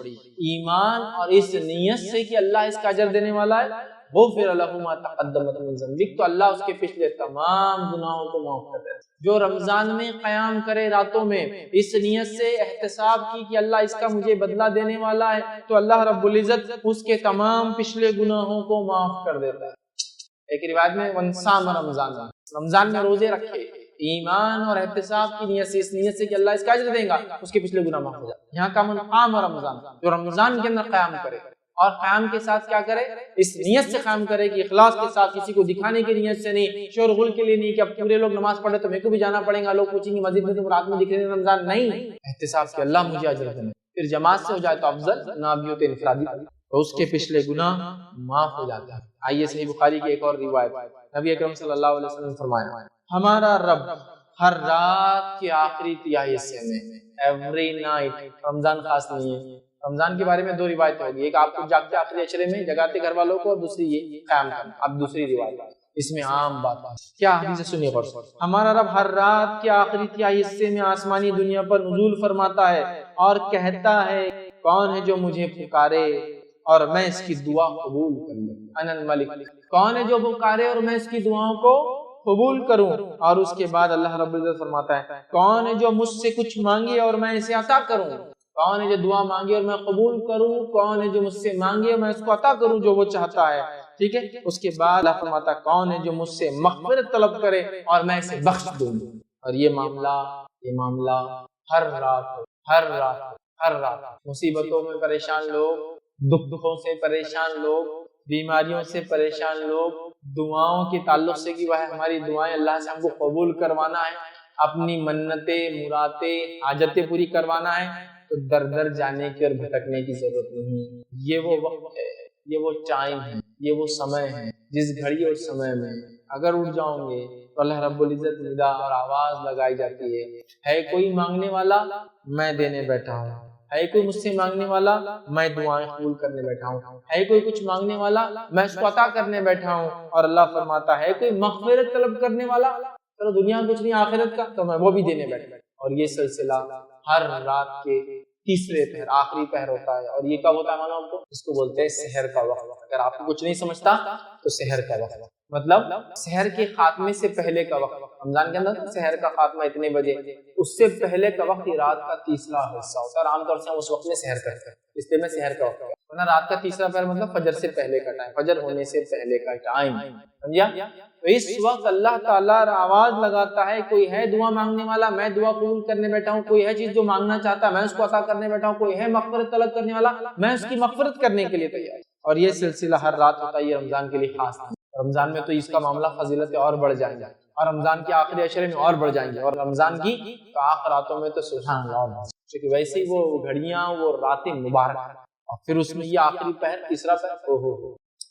ایمان اور اس نیت سے کہ اللہ اس کا اجر دینے والا ہے، غفر له ما تقدم من ذنبه، تو اللہ اس کے پچھلے تمام گناہوں کو معاف کر دیتا ہے۔ جو رمضان میں قیام کرے راتوں میں اس نیت سے احتساب کی کہ اللہ اس کا مجھے بدلہ دینے والا ہے، تو اللہ رب العزت اس کے تمام پچھلے گناہوں کو معاف کر دیتا ہے۔ ایک روایت میں ونصام رمضان، رمضان میں روزے رکھے ایمان اور احتساب کی نیت سے، اس نیت سے کہ اللہ اس کا اجر دے گا، اس کے پچھلے گناہ معاف ہو جائے۔ یہاں کا من قام رمضان، جو رمضان کے اندر قیام کرے، اور قیام کے ساتھ کیا کرے، اس نیت سے قیام کرے کہ اخلاص کے ساتھ، کسی کو دکھانے کی نیت سے نہیں، شور غل کے لیے نہیں کہ اب پورے لوگ نماز پڑھے تو میرے کو بھی جانا پڑے گا، لوگ پوچھیں گے مسجد میں تم رات میں دکھ رہے ہیں، رمضان نہیں، احتساب کہ اللہ مجھے اجر دے، پھر جماعت سے ہو جائے تو افضل، نہ بھی ہو تو انفرادی، تو اس کے پچھلے گناہ معاف ہو جاتے ہیں۔ آئیے صحیح بخاری کی ایک اور روایت، نبی اکرم صلی اللہ علیہ وسلم نے فرمایا، ہمارا رب ہر رات کے آخری تہائی حصے میں، ایوری نائٹ، رمضان خاص نہیں ہے، رمضان کے بارے میں 2 روایتیں ہوگی، ایک آپ کو جاگتے آخری عشرے میں جگاتے گھر والوں کو، اور دوسری یہ قیام کرنا۔ اب دوسری روایت، اس میں عام بات کیا حدیث سنیے غور سے، ہمارا رب ہر رات کے آخری تہائی حصے میں آسمانی دنیا پر نزول فرماتا ہے اور کہتا ہے، کون ہے جو مجھے پکارے اور میں اس کی دعا قبول کروں، انا الملک، کون ہے جو پکارے اور میں اس کی دعاؤں کو قبول کروں، اور اس کے بعد اللہ رب العزت فرماتا ہے، کون ہے جو مجھ سے کچھ مانگے اور میں اسے عطا کروں، کون ہے جو دعا مانگے اور میں قبول کروں، کون ہے جو مجھ سے مانگے اور میں اس کو عطا کروں جو وہ چاہتا ہے، ٹھیک ہے۔ اس کے بعد اللہ فرماتا ہے، کون ہے جو مجھ سے مغفرت طلب کرے اور میں اسے بخش دوں، اور یہ معاملہ ہر رات مصیبتوں میں پریشان لوگ، دکھوں سے پریشان لوگ، بیماریوں سے پریشان لوگ، دعاؤں کے تعلق سے کہ وہ ہماری دعائیں اللہ سے ہم کو قبول کروانا ہے، اپنی منتیں مرادیں حاجتیں پوری کروانا ہے، تو در در جانے کی اور بھٹکنے کی ضرورت نہیں۔ یہ وہ وقت ہے، یہ وہ ٹائم ہے، یہ وہ سمے ہے، جس گھڑی اور سمے میں اگر اٹھ جاؤں گے تو اللہ رب العزت ندا اور آواز لگائی جاتی ہے کوئی مانگنے والا، میں دینے بیٹھا ہوں، ہے کوئی مجھ سے مانگنے والا، میں دعائیں قبول کرنے بیٹھا ہوں، ہے کوئی کچھ مانگنے والا، میں اس کو عطا کرنے بیٹھا ہوں، اور اللہ فرماتا ہے کوئی مغفرت طلب کرنے والا، چلو دنیا میں کچھ نہیں آخرت کا تو میں وہ بھی دینے بیٹھا۔ اور یہ سلسلہ ہر رات کے تیسرے پہر، آخری پہر ہوتا ہے، اور یہ کب ہوتا ہے معلوم آپ کو؟ اس کو بولتے ہیں سحر کا وقت۔ اگر آپ کو کچھ نہیں سمجھتا تو سحر کا وقت مطلب سحر کے خاتمے سے پہلے کا وقت، رمضان کے اندر سحر کا خاتمہ اتنے بجے، اس سے پہلے کا وقت یہ رات کا تیسرا حصہ ہوتا ہے، اور عام طور سے ہم اس وقت میں سحر کرتے ہیں، اس لیے میں سحر کا وقت، ورنہ رات کا تیسرا پہر مطلب فجر سے پہلے کا ٹائم، فجر ہونے سے پہلے کا ٹائم، سمجھا؟ تو اس وقت اللہ تعالیٰ آواز لگاتا ہے، کوئی ہے دعا مانگنے والا، میں دعا قبول کرنے بیٹھا ہوں، کوئی ہے چیز جو مانگنا چاہتا ہے میں اس کو عطا کرنے بیٹھا ہوں، کوئی ہے مغفرت طلب کرنے والا، میں اس کی مغفرت کرنے کے لیے تیار۔ اور یہ سلسلہ ہر رات ہوتا ہے، یہ رمضان کے لیے خاص ہے، رمضان میں تو اس کا معاملہ فضیلتیں اور بڑھ جائیں گے، اور رمضان کے آخری عشرے میں اور بڑھ جائیں گے، اور رمضان کی آخر راتوں میں تو سبحان اللہ، کیونکہ ویسے ہی وہ گھڑیاں، وہ راتیں مبارک، اور پھر اس میں یہ آخری پہر، تیسرا پہر،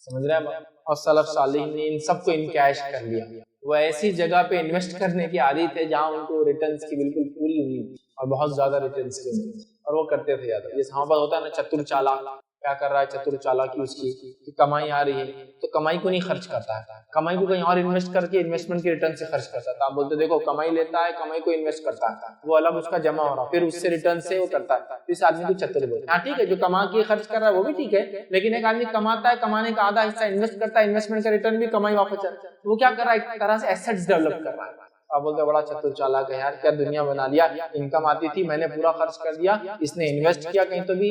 سمجھ رہے ہیں؟ اور سلف صالحین نے ان سب کو انکیش کر لیا، وہ ایسی جگہ پہ انویسٹ کرنے کی عادت ہے جہاں ان کو ریٹرنز کی بالکل پوری امید اور بہت زیادہ ریٹرنز کی امید، اور وہ کرتے تھے زیادہ۔ یہ صحابہ ہوتا ہے نا چتر چالاک، کیا کر رہا ہے چتر چالاکی اس کی کمائی آ رہی ہے تو کمائی کو نہیں خرچ کرتا ہے، کمائی کو کہیں اور انویسٹ کر کے انویسٹمنٹ کے ریٹرن سے خرچ کرتا ہے۔ آپ بولتے دیکھو کمائی لیتا ہے، کمائی کو انویسٹ کرتا ہے، وہ الگ اس کا جمع ہو رہا، پھر اس سے ریٹرن سے وہ کرتا ہے، اس آدمی کو چتر بولتے ہیں۔ ہاں ٹھیک ہے، جو کما کے خرچ کر رہا ہے وہ بھی ٹھیک ہے، لیکن ایک آدمی کماتا ہے، کمانے کا آدھا حصہ انویسٹ کرتا ہے، انویسٹمنٹ کا ریٹرن بھی کمائی واپس چلتا ہے، وہ کیا کر رہا ہے؟ ایک طرح سے ایسٹس ڈیولپ کر رہا ہے۔ آپ بولتے ہیں بڑا چتر چالاک ہے یار، کیا دنیا بنا لیا، انکم آتی تھی میں نے پورا خرچ کر دیا، اس نے انویسٹ کیا کہیں تو بھی،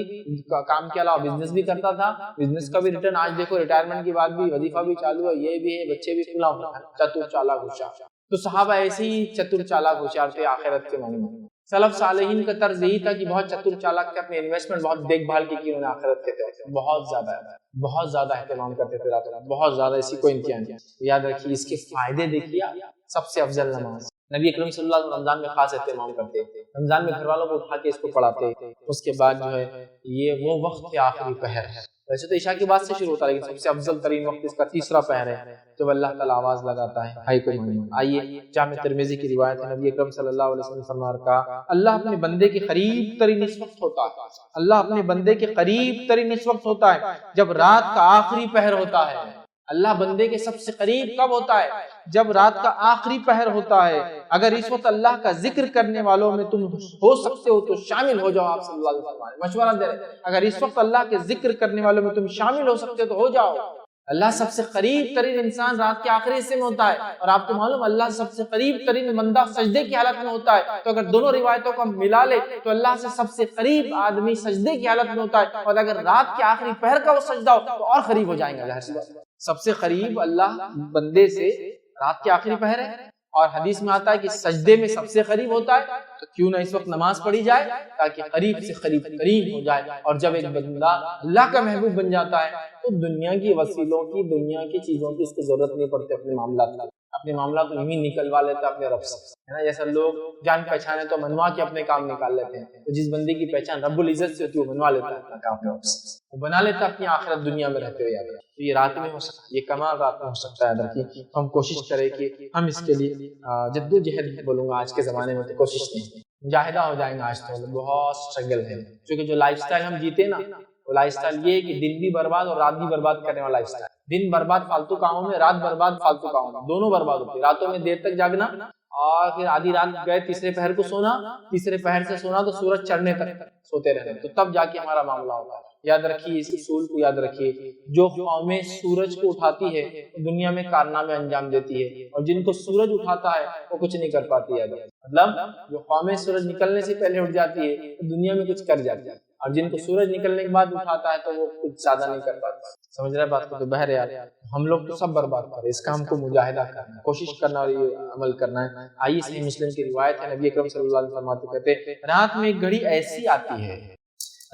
کام کے علاوہ بزنس بھی کرتا تھا، بزنس کا بھی ریٹرن، آج دیکھو ریٹائرمنٹ کے بعد بھی وظیفہ بھی چالو ہے، یہ بھی ہے، بچے بھی کھلا ہوا ہے، چتر چالاک ہوشیار۔ تو صحابہ ایسے ہی چتر چالاک ہوشیار تھے آخرت کے معنی میں۔ سلف صالحین کا طرز یہی تھا کہ بہت چتر چالاک تھے، اپنے انویسٹمنٹ بہت دیکھ بھال کی انہوں نے آخرت کے تحت بہت زیادہ اہتمام کرتے تھے، بہت زیادہ، اسی کو امتحان کیا۔ یاد رکھیے اس کے فائدے دیکھیے، سب سے افضل نماز نبی اکرم صلی اللہ علیہ وسلم رمضان میں خاص اہتمام کرتے، رمضان میں گھر والوں کو اٹھا کے اس کو پڑھاتے۔ اس کے بعد جو ہے یہ وہ وقت ہے آخری پہر، ویسے تو عشاء کے بعد سے شروع ہوتا ہے لیکن سب سے افضل ترین وقت اس کا تیسرا پہر ہے جب اللہ تعالیٰ آواز لگاتا ہے ہائی کو مانو۔ آئیے جامع ترمذی کی روایت ہے، نبی اکرم صلی اللہ علیہ وسلم فرمایا کہا اللہ اپنے بندے کے قریب ترین اس وقت ہوتا ہے، اللہ اپنے بندے کے قریب ترین اس وقت ہوتا ہے جب رات کا آخری پہر ہوتا ہے۔ اللہ بندے کے سب سے قریب کب ہوتا ہے؟ جب رات کا آخری پہر ہوتا ہے۔ اگر اس وقت اللہ کا ذکر کرنے والوں میں تم ہو سکتے ہو تو شامل ہو جاؤ، آپ صلی اللہ علیہ وسلم مشورہ دے رہے، اگر اس وقت اللہ کے ذکر کرنے والوں میں تم شامل ہو سکتے ہو تو ہو جاؤ۔ اللہ سب سے قریب ترین انسان رات کے آخری حصے میں ہوتا ہے، اور آپ کو معلوم اللہ سب سے قریب ترین بندہ سجدے کی حالت میں ہوتا ہے، تو اگر دونوں روایتوں کو ہم ملا لے تو اللہ سے سب سے قریب آدمی سجدے کی حالت میں ہوتا ہے، اور اگر رات کے آخری پہر کا وہ سجدہ ہو تو اور قریب ہو جائیں گا۔ سب سے قریب اللہ بندے سے رات کے آخری پہر ہے، اور حدیث میں آتا ہے کہ سجدے میں سب سے قریب ہوتا ہے، تو کیوں نہ اس وقت نماز پڑھی جائے تاکہ قریب سے قریب ہو جائے۔ اور جب ایک بندہ اللہ کا محبوب بن جاتا ہے تو دنیا کی وسیلوں کی، دنیا کی چیزوں کی اس کو ضرورت نہیں پڑتی، اپنے معاملات کو یوں نکلوا لیتا اپنے رب سے، ہے نا۔ جیسا لوگ جان پہچانے تو منوا کے اپنے کام نکال لیتے ہیں، تو جس بندے کی پہچان رب العزت سے ہوتی ہے وہ منوا لیتا ہے اپنا کام اپنے رب سے، وہ بنا لیتا اپنی آخرت دنیا میں رہتے ہوئے۔ تو یہ رات میں ہو سکتا ہے، یہ کمال رات میں ہو سکتا ہے۔ درکی ہم کوشش کریں کہ ہم اس کے لیے جدوجہد بولوں گا، آج کے زمانے میں تو کوشش نہیں، مجاہدہ ہو جائیں گا۔ آج تو بہت سٹرگل ہے، کیونکہ جو لائف سٹائل ہم جیتے نا، وہ لائف سٹائل یہ ہے کہ دن بھی برباد اور رات بھی برباد کرنے والا لائف سٹائل۔ دن برباد فالتو کاموں میں، رات برباد فالتو کاموں میں، دونوں برباد ہوتے ہیں۔ راتوں میں دیر تک جاگنا اور پھر آدھی رات گئے تیسرے پہر کو سونا، تیسرے پہر سے سونا تو سورج چڑھنے تک سوتے رہنا، تو تب جا کے ہمارا معاملہ ہوتا ہے۔ یاد رکھیے اس اصول کو، یاد رکھیے جو قومیں سورج کو اٹھاتی ہے دنیا میں کارنامے انجام دیتی ہے، اور جن کو سورج اٹھاتا ہے وہ کچھ نہیں کر پاتی ہے۔ مطلب جو قومیں سورج نکلنے سے پہلے اٹھ جاتی ہے دنیا میں کچھ کر جاتی ہے، اور جن کو سورج نکلنے کے بعد اٹھاتا ہے تو وہ کچھ زیادہ نہیں کر پاتا۔ سمجھ رہے بات کو؟ تو بہرحال ہم لوگ تو سب برباد کر رہے، اس کا ہم کو مجاہدہ کرنا، کوشش کرنا اور یہ عمل کرنا ہے۔ آئیے صحیح مسلم کی روایت ہے، نبی اکرم صلی اللہ علیہ وسلم کہتے ہیں رات میں ایک گھڑی ایسی آتی ہے،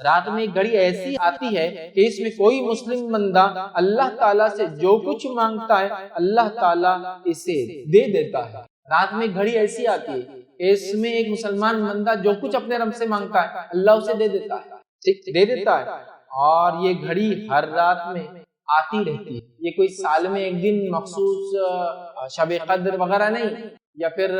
رات میں ایک گھڑی ایسی آتی ہے کہ اس میں کوئی مسلم بندہ اللہ تعالیٰ سے جو کچھ مانگتا ہے اللہ تعالیٰ اسے دے دیتا ہے۔ رات میں ایک گھڑی ایسی آتی ہے اس میں ایک مسلمان بندہ جو کچھ اپنے رب سے مانگتا ہے اللہ اسے دے دیتا ہے، ٹھیک دے دیتا ہے۔ اور یہ گھڑی ہر رات میں آتی رہتی ہے، یہ کوئی سال میں ایک دن مخصوص شب قدر وغیرہ نہیں، یا پھر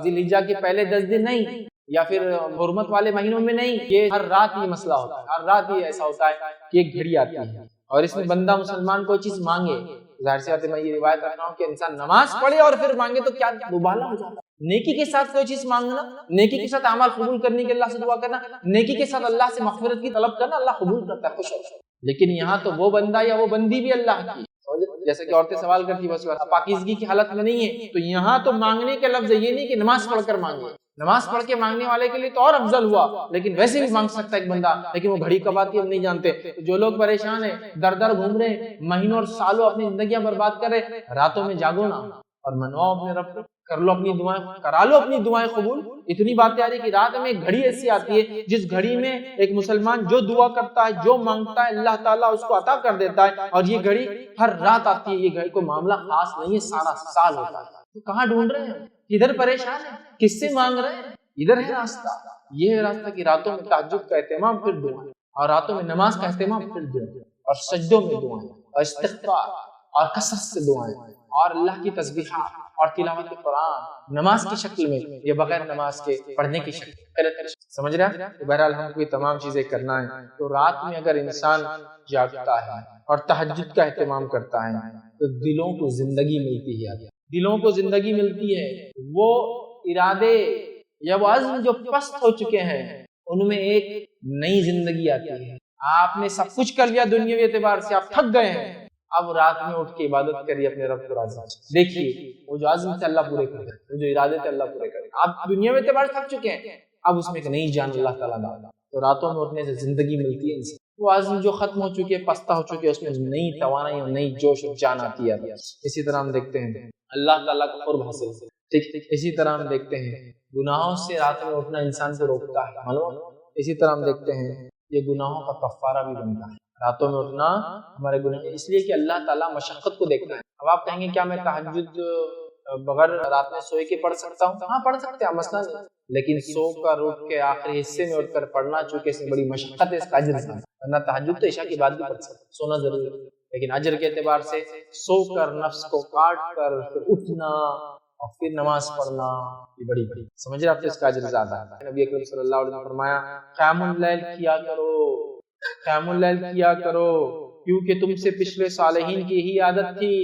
ذی الحجہ کے پہلے 10 دن نہیں، یا پھر حرمت والے مہینوں میں نہیں، یہ ہر رات یہ مسئلہ ہوتا ہے، ہر رات یہ ایسا ہوتا ہے کہ ایک گھڑی آتی ہے اور اس میں بندہ مسلمان کوئی چیز مانگے۔ ظاہر سی بات ہے میں یہ روایت رکھ رہا ہوں کہ انسان نماز پڑھے اور پھر مانگے تو کیا دوبالا ہو جاتا ہے۔ نیکی کے ساتھ کوئی چیز مانگنا، نیکی کے ساتھ اعمال قبول کرنے کے اللہ سے دعا کرنا، نیکی کے ساتھ اللہ سے مغفرت کی طلب کرنا، اللہ قبول کرتا ہے، خوش ہوتا ہے۔ لیکن یہاں تو وہ بندہ یا وہ بندی بھی اللہ کی، جیسا کہ عورتیں سوال کرتی بس پاکیزگی کی حالت میں نہیں ہے، تو یہاں تو مانگنے کے لفظ یہ نہیں کہ نماز پڑھ کر مانگے، نماز پڑھ کے مانگنے والے کے لیے تو اور افضل ہوا، لیکن ویسے بھی مانگ سکتا ہے ایک بندہ، لیکن وہ گھڑی کب آتی ہے ہم نہیں جانتے۔ جو لوگ پریشان ہیں، در در گھوم رہے ہیں، مہینوں اور سالوں اپنی زندگیاں برباد کر رہے، راتوں میں جاگو نا اور منواؤ اپنے رب کو، کر لو اپنی دعائیں، کرا لو اپنی دعائیں قبول۔ اتنی باتیں آ رہی کہ رات میں ایک گھڑی ایسی آتی ہے جس گھڑی میں ایک مسلمان جو دعا کرتا ہے، جو مانگتا ہے اللہ تعالیٰ اس کو عطا کر دیتا ہے، اور یہ گھڑی ہر رات آتی ہے۔ یہ گھڑی کوئی معاملہ خاص نہیں ہے، سارا سال ہوتا ہے۔ تو کہاں ڈھونڈ رہے ہیں، کدھر پریشان ہیں، کس سے مانگ رہے ہیں؟ ادھر ہے راستہ، یہ ہے راستہ کہ راتوں میں تہجد کا اہتمام پھر دعائیں، اور راتوں میں نماز کا اہتمام پھر دعائیں، اور سجدوں میں دعائیں، اور استغفار اور کثرت سے دعائیں، اور اللہ کی تسبیحات اور تلاوت قرآن نماز کی شکل میں یا بغیر نماز کے پڑھنے کی شکل سمجھ رہا ہے؟ تو بہرحال ہم کو یہ تمام چیزیں کرنا ہے. تو رات میں اگر انسان جاگتا ہے اور تہجد کا اہتمام کرتا ہے تو دلوں کو زندگی ملتی ہے. دلوں کو زندگی ملتی ہے. وہ ارادے یا وہ عزم جو پست ہو چکے ہیں ان میں ایک نئی زندگی آتی ہے. آپ نے سب کچھ کر لیا دنیاوی اعتبار سے, آپ تھک گئے ہیں, اب رات میں اٹھ کے عبادت کریے اپنے رب کو راضی. دیکھیے وہ جو عزم تھے اللہ پورے کرے, وہ جو ارادے تھے اللہ پورے کرے. آپ دنیاوی اعتبار سے تھک چکے ہیں, اب اس میں ایک نئی جان اللہ تعالیٰ ڈالا. تو راتوں میں اٹھنے سے زندگی ملتی ہے. وہ عزم جو ختم ہو چکے, پستہ ہو چکے, اس میں نئی توانائی اور نئی جوش اور جان آتی ہے. اسی طرح ہم دیکھتے ہیں اللہ تعالیٰ کا قرب حاصل, ٹھیک. اسی طرح ہم دیکھتے ہیں گناہوں سے رات میں اٹھنا انسان کو روکتا ہے, معلوم. اسی طرح ہم دیکھتے ہیں یہ گناہوں کا کفارہ بھی بنتا ہے. راتوں میں اٹھنا ہمارے گناہ, اس لیے کہ اللہ تعالیٰ مشقت کو دیکھتا ہے. اب آپ کہیں گے کیا میں تہجد بغیر رات میں سوئے کے پڑھ سکتا ہوں؟ ہاں پڑھ سکتے ہیں, مسئلہ نہیں. لیکن سو کر اٹھ کے آخری حصے میں اٹھ کر پڑھنا چونکہ اس میں بڑی مشقت ہے, اس کا اجر ہے. ورنہ تہجد تو عشاء کی بعد بھی پڑھ سکتے, سونا ضروری ہے. لیکن اجر کے اعتبار سے سو کر نفس کو کاٹ کر پھر اٹھنا اور پھر نماز پڑھنا یہ بڑی سمجھ رہے آپ, اس کا اجر زیادہ ہے. نبی اکرم صلی اللہ علیہ وسلم نے فرمایا قیام اللیل کیا کرو, قیام اللیل کیا کرو, کیونکہ تم سے پچھلے صالحین کی یہی عادت تھی.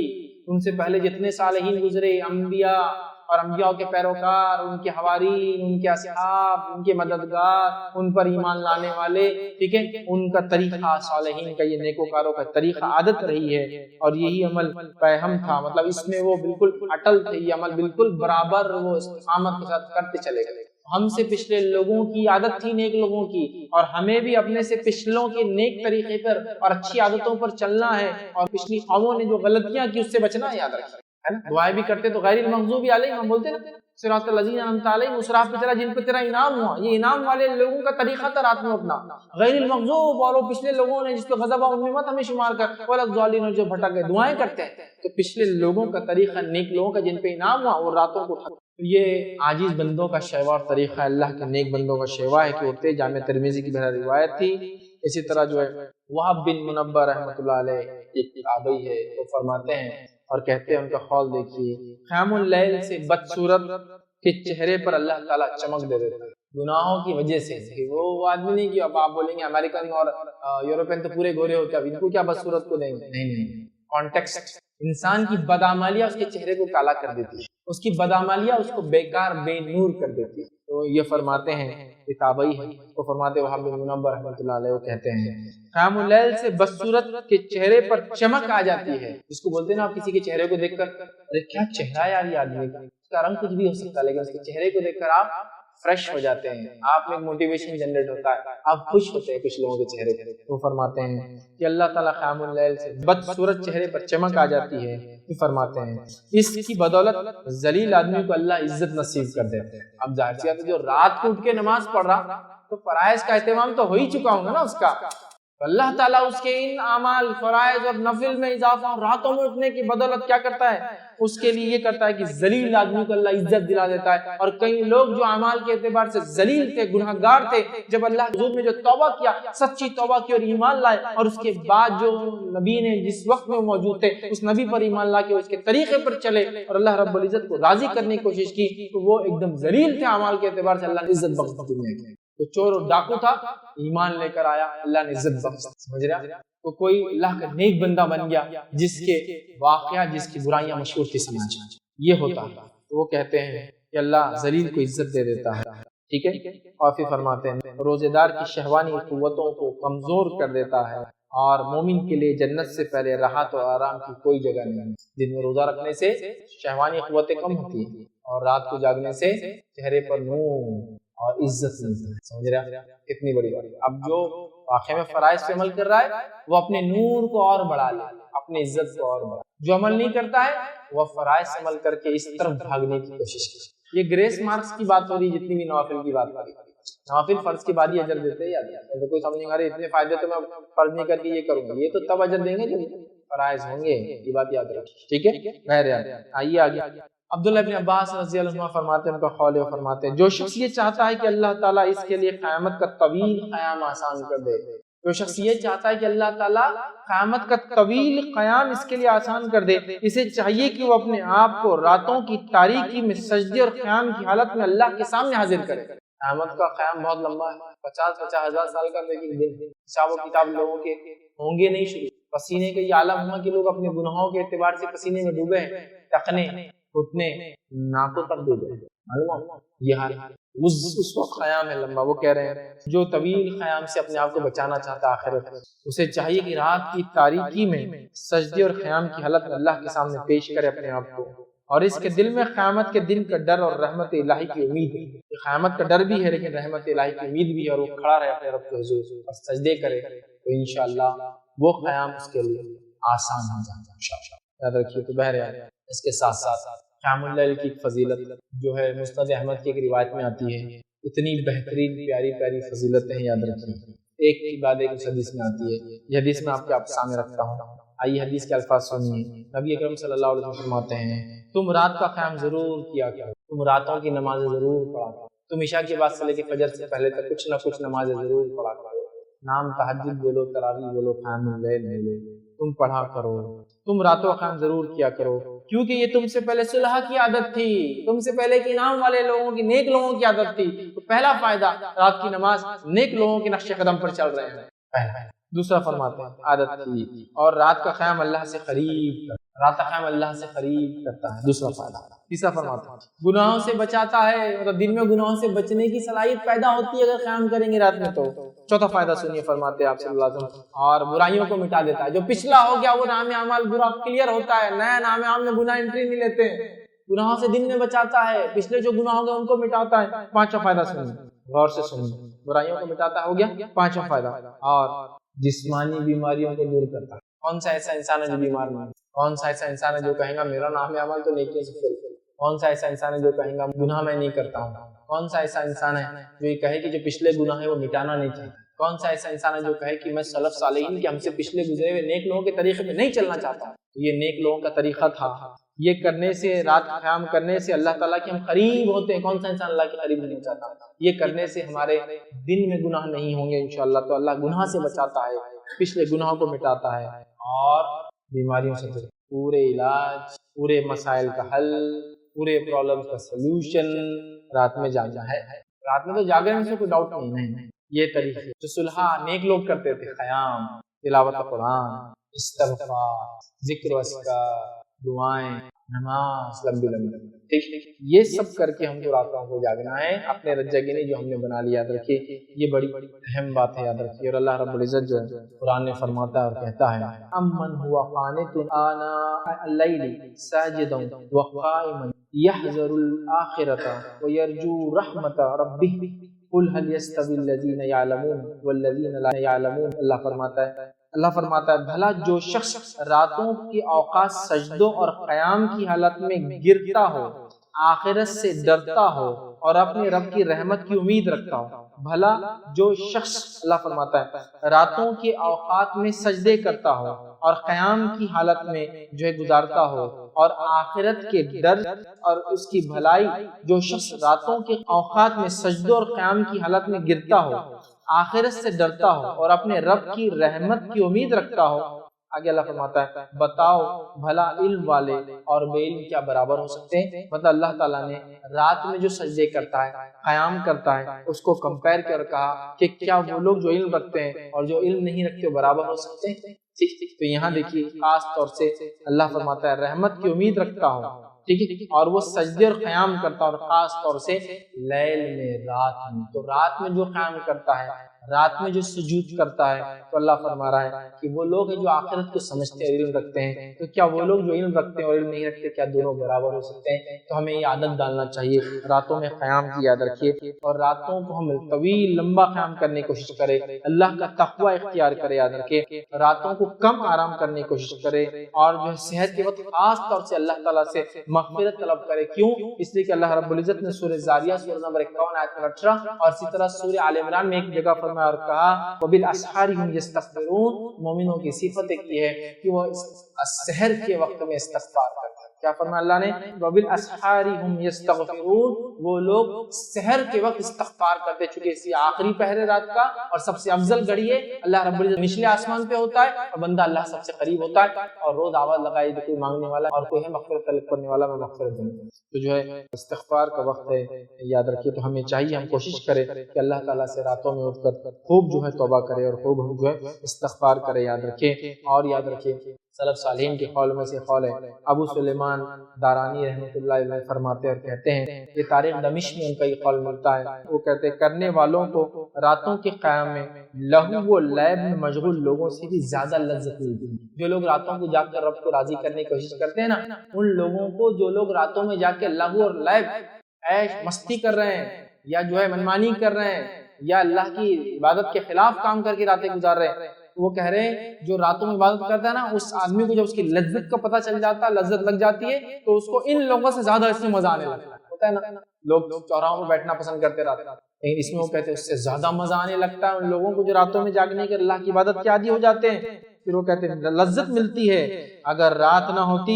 تم سے پہلے جتنے صالحین گزرے, انبیاء اور انبیاء کے پیروکار, ان کے حوارین, ان کے اصحاب, ان کے مددگار, ان پر ایمان لانے والے, ٹھیک ہے, ان کا طریقہ, صالحین کا یہ نیکوکاروں کا طریقہ عادت رہی ہے. اور یہی عمل پیہم تھا, مطلب اس میں وہ بالکل اٹل تھے, یہ عمل بالکل برابر وہ استقامت کے ساتھ کرتے چلے گئے. ہم سے پچھلے لوگوں کی عادت تھی نیک لوگوں کی, اور ہمیں بھی اپنے سے پچھلوں کے نیک طریقے پر اور اچھی عادتوں پر چلنا ہے. اور پچھلی قوموں نے جو غلطیاں کی اس سے بچنا ہے, یاد رکھیں. دعائیں بھی کرتے تو غیر المغضوب علیہم, ہم بولتے نا صراط الذین انعمت علیہم, اس راہ پہ چلا جن پہ تیرا انعام ہوا. یہ انعام والے لوگوں کا طریقہ تھا رات میں اٹھنا. غیر المغضوب اور وہ پچھلے لوگوں نے جس پہ غضب ان میں مت ہمیں شمار کر, ولا الضالین جو بھٹک گئے. دعائیں کرتے ہیں تو پچھلے لوگوں کا طریقہ, نیک لوگوں کا جن پہ انعام ہوا, اور راتوں کو اٹھا. یہ عاجز بندوں کا شیوا اور طریقہ اللہ کے نیک بندوں کا شیوا ہے کہ اٹھتے. جامع ترمذی کی بہر روایت تھی. اسی طرح جو ہے وہب بن منبہ رحمۃ اللہ علیہ ایک تابعی ہے, وہ فرماتے ہیں اور کہتے ہیں, ان کا قول دیکھیے, قیام اللیل سے بدصورت کے چہرے پر اللہ تعالیٰ چمک دے دیتا ہے گناہوں کی وجہ سے. وہ آدمی نہیں کہ اب آپ بولیں گے امریکن اور یورپین تو پورے گورے ہوتے ہیں, اب ان کو کیا بدصورت کو دیں گے. نہیں, کانٹیکسٹ. انسان کی بدعمالیاں اس کے چہرے کو کالا کر دیتی ہے, اس کی بدعمالیاں اس کو بیکار بے نور کر دیتی ہے. تو یہ فرماتے ہیں, یہ تابعی ہے, وہ فرماتے ہیں وہاب بن منبہ رحمۃ اللہ علیہ, وہ کہتے ہیں قیام اللیل سے بدصورت کے چہرے پر چمک آ جاتی ہے. جس کو بولتے ہیں نا آپ کسی کے چہرے کو دیکھ کر ارے کیا چہرہ ہے یار یہ آدمی کا, اس کا رنگ کچھ بھی ہو سکتا ہے, لیکن اس کے چہرے کو دیکھ کر آپ فریش ہو جاتے ہیں, آپ میں موٹیویشن جنریٹ ہوتا ہے, آپ خوش ہوتے ہیں کچھ لوگوں کے چہرے پر. وہ فرماتے ہیں کہ اللہ تعالیٰ قیام اللیل سے بدصورت چہرے پر چمک آ جاتی ہے. یہ فرماتے ہیں اس کی بدولت ذلیل آدمی کو اللہ عزت نصیب کر دیتے ہیں. اب ظاہر سی بات ہے جو رات کو اٹھ کے نماز پڑھ رہا تو فرائض کا اہتمام تو ہو ہی چکا ہوں گا نا اس کا, اللہ تعالیٰ اس کے ان اعمال, فرائض اور نفل میں اضافہ اور راتوں میں اٹھنے کی بدولت کیا کرتا ہے, اس کے لیے یہ کرتا ہے کہ ذلیل آدمی کو اللہ عزت دلا دیتا ہے. اور کئی لوگ جو اعمال کے اعتبار سے ذلیل تھے, گناہگار تھے, جب اللہ کے حضور میں جو توبہ کیا, سچی توبہ کی اور ایمان لائے, اور اس کے بعد جو نبی نے جس وقت میں موجود تھے اس نبی پر ایمان لا کے اس کے طریقے پر چلے اور اللہ رب العزت کو راضی کرنے کی کوشش کی, تو وہ ایک دم ذلیل تھے اعمال کے اعتبار سے, اللہ نے عزت بخش دنیا کی. تو چور اور ڈاکو تھا, ایمان لے کر آیا, اللہ نے عزت بخش. سمجھ رہا, تو کوئی اللہ کا نیک بندہ بن گیا جس کے واقعہ, جس کی برائیاں مشہور تھی سماج میں, یہ ہوتا ہے. تو وہ کہتے ہیں کہ اللہ ذلیل کو عزت دے دیتا ہے, ٹھیک ہے. اور پھر فرماتے ہیں روزے دار کی شہوانی قوتوں کو کمزور کر دیتا ہے, اور مومن کے لیے جنت سے پہلے راحت و آرام کی کوئی جگہ نہیں. دن میں روزہ رکھنے سے شہوانی قوتیں کم ہوتی ہیں, اور رات کو جاگنے سے چہرے پر نور اور عزت ملتی ہے. سمجھ رہا, کتنی بڑی بات. اب جو واقعے میں فرائض پہ عمل کر رہا ہے وہ اپنے نور کو اور بڑھا لے, اپنی عزت کو اور بڑھا. جو عمل نہیں کرتا ہے وہ فرائض سے عمل کر کے اس طرف بھاگنے کی کوشش کرے. یہ گریس مارکس کی بات ہو رہی, جتنی بھی نوافل کی بات ہو رہی. نوافل فرض کے بعد ہی اجر دیتے ہیں, تو کوئی سمجھ نہیں آ رہے اتنے فائدے تو میں فرض نہیں کر کے یہ کروں گا, یہ تو تب اجر دیں گے جب فرائض ہوں گے. یہ بات یاد رکھیں, ٹھیک ہے. بہرحال آئیے آگے. عبداللہ ابن عباس رضی اللہ عنہ فرماتے ہیں, ان کا قول ہے, فرماتے ہیں جو شخص یہ چاہتا ہے کہ اللہ تعالیٰ اس کے لیے قیامت کا طویل قیام آسان کر دے, جو شخص یہ چاہتا ہے کہ اللہ تعالیٰ قیامت کا طویل قیام اس کے لیے آسان کر دے، اسے چاہیے کہ وہ اپنے آپ کو راتوں کی تاریکی میں سجدے اور قیام کی حالت میں اللہ کے سامنے حاضر کرے۔ قیامت کا قیام بہت لمبا ہے، 50 ہزار سال کا، لیکن حساب و کتاب لوگوں کے ہوں گے نہیں شروع۔ پسینے کا یہ عالم ہوا کہ لوگ اپنے گناہوں کے اعتبار سے پسینے میں ڈوبے ہیں، ٹکنے گھٹنے ناکوں تک ڈوبے ہیں، معلوم یہ حال اس وقت قیام ہے لمبا۔ وہ کہہ رہے ہیں جو طویل قیام سے اپنے آپ کو بچانا چاہتا ہے آخرت، اسے چاہیے کہ رات کی تاریکی میں سجدے اور قیام کی حالت میں اللہ کے سامنے پیش کرے اپنے آپ کو، اور اس کے دل میں قیامت کے دن کا ڈر اور رحمت الہی کی امید ہے۔ قیامت کا ڈر بھی ہے لیکن رحمت الہی کی امید بھی ہے، اور وہ کھڑا رہے اپنے رب کے حضور اور سجدے کرے تو انشاءاللہ وہ قیام اس کے لیے آسان ہو جائے گا انشاءاللہ۔ یاد رکھیے۔ تو بہرحال اس کے ساتھ ساتھ قیام اللیل کی فضیلت جو ہے مسند احمد کی ایک روایت میں آتی ہے، اتنی بہترین پیاری پیاری فضیلتیں ہیں، یاد رکھیے۔ ایک کے بعد ایک اس حدیث میں آتی ہے، یہ حدیث میں آپ کے سامنے رکھتا ہوں۔ آئیے حدیث کے الفاظ سنیے۔ نبی اکرم صلی اللہ علیہ وسلم فرماتے ہیں تم رات کا قیام ضرور کیا کرو، تم راتوں کی نمازیں ضرور پڑھا کرو، تم عشاء کے بعد سے لے کے فجر سے پہلے تک کچھ نہ کچھ نمازیں ضرور پڑھا کرو، نام تہجد بولو، تراویح بولو، قیام اللیل بولو، تم پڑھا کرو، تم راتوں کا قیام ضرور کیا کرو، کیونکہ یہ تم سے پہلے صلح کی عادت تھی، تم سے پہلے کے انعام والے لوگوں کی، نیک لوگوں کی عادت تھی۔ تو پہلا فائدہ رات کی نماز، نیک لوگوں کے نقش قدم پر چل رہے ہیں، پہلا۔ دوسرا فرماتے ہیں عادت تھی، اور رات کا قیام اللہ سے قریب کرتا ہے، رات کا قیام اللہ سے قریب کرتا ہے، دوسرا فائدہ۔ تیسرا فرماتے ہیں گناہوں سے بچاتا ہے، مطلب دن میں گناہوں سے بچنے کی صلاحیت پیدا ہوتی ہے اگر قیام کریں گے رات میں تو۔ چوتھا فائدہ سنیے، فرماتے ہیں آپ صلی اللہ علیہ وسلم، اور برائیوں کو مٹا دیتا ہے، جو پچھلا ہو گیا وہ نام اعمال برا کلیئر ہوتا ہے، نیا نام اعمال میں گناہ انٹری نہیں لیتے، گناہوں سے دن میں بچاتا ہے، پچھلے جو گناہ ہو گئے ان کو مٹاتا ہے۔ پانچواں فائدہ سنیے، غور سے سنیے، برائیوں کو مٹاتا ہو گیا پانچواں فائدہ، اور جسمانی بیماریوں کو دور کرتا ہے۔ کون سا ایسا انسان ہے جو بیمار نہیں؟ کون سا ایسا انسان ہے جو کہے گا میرا نام عمل تو نیکیوں سے فل؟ کون سا ایسا انسان ہے جو کہے گا گناہ میں نہیں کرتا ہوں؟ کون سا ایسا انسان ہے جو یہ کہے کہ جو پچھلے گناہ ہے وہ مٹانا نہیں چاہتا؟ کون سا ایسا انسان ہے جو کہے کہ میں سلف صالحین کے ہم سے پچھلے گزرے ہوئے نیک لوگوں کے طریقے پہ نہیں چلنا چاہتا؟ یہ نیک لوگوں کا طریقہ تھا، یہ کرنے سے، رات قیام کرنے سے اللہ تعالیٰ کے ہم قریب ہوتے ہیں۔ کون سا انسان اللہ کے قریب نہیں چاہتا؟ یہ کرنے سے ہمارے دن میں گناہ نہیں ہوں گے انشاءاللہ، تو اللہ گناہ سے بچاتا ہے، پچھلے گناہوں کو مٹاتا ہے، اور بیماریوں سے پورے علاج، پورے مسائل کا حل، پورے پرابلم کا سلوشن رات میں جاگنا ہے۔ رات میں تو جاگنے میں سے کوئی ڈاؤٹ نہیں۔ یہ طریقے جو صلح نیک لوگ کرتے تھے، قیام، تلاوت قرآن، استغفار، ذکر و اذکار، دعائیں، نماز لمبی لمبی، ٹھیک، یہ سب کر کے ہم کو راتوں کو جاگنا ہے، اپنے رجگنی جو ہم نے بنا لیا، یاد رکھیے یہ بڑی اہم بات ہے، یاد رکھیے۔ اور اللہ رب العزت جو ہے قرآن میں فرماتا ہے اور کہتا ہے امن هو قانت آناء اللیل ساجدا وقائما یحذر الآخرة ویرجو رحمت ربہ قل هل يستوی الذین یعلمون والذین لا یعلمون۔ اللہ فرماتا ہے بھلا جو شخص راتوں کی اوقات سجدوں اور قیام کی حالت میں گرتا ہو، آخرت سے ڈرتا ہو اور اپنے رب کی رحمت کی امید رکھتا ہو، بھلا جو شخص، اللہ فرماتا ہے، راتوں کے اوقات میں سجدے کرتا ہو اور قیام کی حالت میں جو ہے گزارتا ہو اور آخرت کے ڈر اور اس کی بھلائی، جو شخص راتوں کے اوقات میں سجدوں اور قیام کی حالت میں گرتا ہو، آخرت سے ڈرتا ہو اور اپنے رب کی رحمت کی امید رکھتا ہو، آگے اللہ فرماتا ہے بتاؤ بھلا علم والے اور بے علم کیا برابر ہو سکتے ہیں؟ مطلب اللہ تعالیٰ نے رات میں جو سجدے کرتا ہے، قیام کرتا ہے، اس کو کمپیر کر کہا کہ کیا وہ لوگ جو علم رکھتے ہیں اور جو علم نہیں رکھتے وہ برابر ہو سکتے ہیں؟ تو یہاں دیکھیے خاص طور سے اللہ فرماتا ہے رحمت کی امید رکھتا ہو، ٹھیک ہے، اور وہ سجدے اور قیام کرتا ہے، اور خاص طور سے لیل میں، رات میں۔ تو رات میں جو قیام کرتا ہے، رات میں جو سجود کرتا ہے، تو اللہ فرما رہا ہے کہ وہ لوگ ہیں جو آخرت کو سمجھتے ہیں، علم رکھتے ہیں، تو کیا وہ لوگ جو علم رکھتے ہیں اور علم نہیں رکھتے کیا دونوں برابر ہو سکتے ہیں؟ تو ہمیں یہ عادت ڈالنا چاہیے، راتوں میں قیام کی یاد رکھیے، اور راتوں کو ہم طویل لمبا قیام کرنے کی کوشش کریں، اللہ کا تقوی اختیار کرے، یاد رکھے راتوں کو کم آرام کرنے کی کوشش کرے، اور جو ہے صحت کے وقت خاص طور سے اللہ تعالیٰ سے مغفرت طلب کرے۔ کیوں؟ اس لیے کہ اللہ رب العزت نے سورہ زاریہ سورہ نمبر 51 آیت نمبر 18 اور اسی طرح سورہ آل عمران میں ایک جگہ فرمایا اور کہا وبالاسحار هم یستغفرون، مومنوں کی صفت ایک یہ ہے کہ وہ سحر کے وقت میں استغفار کرتے ہیں۔ کیا فرمایا اللہ نے؟ وَبِالْأَسْحَارِ هُمْ يَسْتَغْفِرُونَ، وہ لوگ سحر کے وقت استغفار کرتے، چونکہ اس آخری پہرے رات کا اور سب سے افضل گھڑی ہے، اللہ رب العزت نچلے آسمان پہ ہوتا ہے اور بندہ اللہ سب سے قریب ہوتا ہے، اور روز آواز لگائی تو کوئی مانگنے والا اور کوئی ہے مغفرت طلب کرنے والا، میں مغفرت دوں۔ تو جو ہے استغفار کا وقت ہے، یاد رکھیے۔ تو ہمیں چاہیے ہم کوشش کریں کہ اللہ تعالیٰ سے راتوں میں اٹھ کر خوب جو ہے توبہ کرے اور خوب ہم جو ہے استغفار کرے، یاد رکھیں۔ اور یاد رکھیں سلف صالحین کے قول میں سے قول ہے، ابو سلیمان دارانی رحمۃ اللہ علیہ فرماتے اور کہتے ہیں، یہ تاریخ دمشق میں ان کا یہ قول ملتا ہے، وہ کہتے ہیں کرنے والوں کو راتوں کے قیام میں لہو و لعب میں مشغول لوگوں سے بھی زیادہ لذت ملتی ہے۔ جو لوگ راتوں کو جاگ کر رب کو راضی کرنے کی کوشش کرتے ہیں نا، ان لوگوں کو جو لوگ راتوں میں جا کے لہو اور لعب عیش مستی کر رہے ہیں یا جو ہے منمانی کر رہے ہیں یا اللہ کی عبادت کے خلاف کام کر کے راتیں گزار رہے ہیں، وہ کہہ رہے ہیں جو راتوں میں عبادت کرتا ہے نا، اس آدمی کو جب اس کی لذت کا پتہ چل جاتا ہے، لذت لگ جاتی ہے، تو اس کو ان لوگوں سے زیادہ اس میں مزہ آنے لگتا ہے۔ ہوتا ہے نا، لوگ چوراہوں میں بیٹھنا پسند کرتے رہتے ہیں، لیکن اس میں وہ کہتے ہیں اس سے زیادہ مزہ آنے لگتا ہے ان لوگوں کو جو راتوں میں جاگنے کے اللہ کی عبادت کے عادی ہو جاتے ہیں۔ پھر وہ کہتے ہیں لذت ملتی ہے، اگر رات نہ ہوتی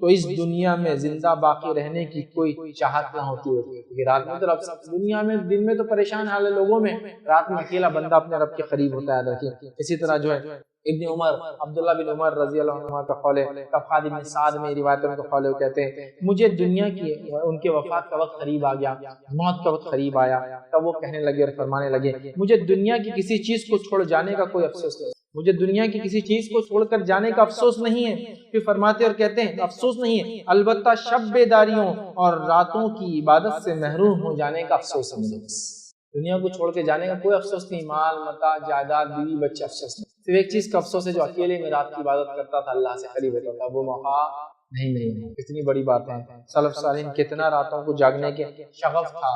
تو اس دنیا میں زندہ باقی رہنے کی کوئی چاہت نہ ہوتی ہے، کیونکہ رات میں تو رب دنیا میں، دن میں تو پریشان حال ہے لوگوں میں، رات میں اکیلا بندہ اپنے رب کے قریب ہوتا ہے۔ دیکھیے اسی طرح جو ہے ابن عمر، عبداللہ بن عمر رضی اللہ عنہ کا قول ہے، طبقات ابن سعد میں روایتوں کا قول ہے، وہ کہتے ہیں مجھے دنیا کی، ان کے وفات کا وقت قریب آ گیا، موت کا وقت قریب آیا، تب وہ کہنے لگے اور فرمانے لگے مجھے دنیا کی کسی چیز کو چھوڑ جانے کا کوئی افسوس نہیں، مجھے دنیا کی کسی چیز کو چھوڑ کر جانے کا افسوس نہیں ہے۔ پھر فرماتے اور کہتے ہیں افسوس نہیں ہے، البتہ شب بیداریوں اور راتوں کی عبادت سے محروم ہو جانے کا افسوس ہے مجھے۔ دنیا کو چھوڑ کے جانے کا کوئی افسوس نہیں، مال متاع جائیداد بیوی بچے افسوس نہیں، صرف ایک چیز کا افسوس ہے، جو اکیلے میں رات کی عبادت کرتا تھا، اللہ سے قریب ہوتا تھا، وہ موقع نہیں ملے۔ کتنی بڑی بات ہے، سلف صالحین کتنا راتوں کو جاگنے کے شغف تھا،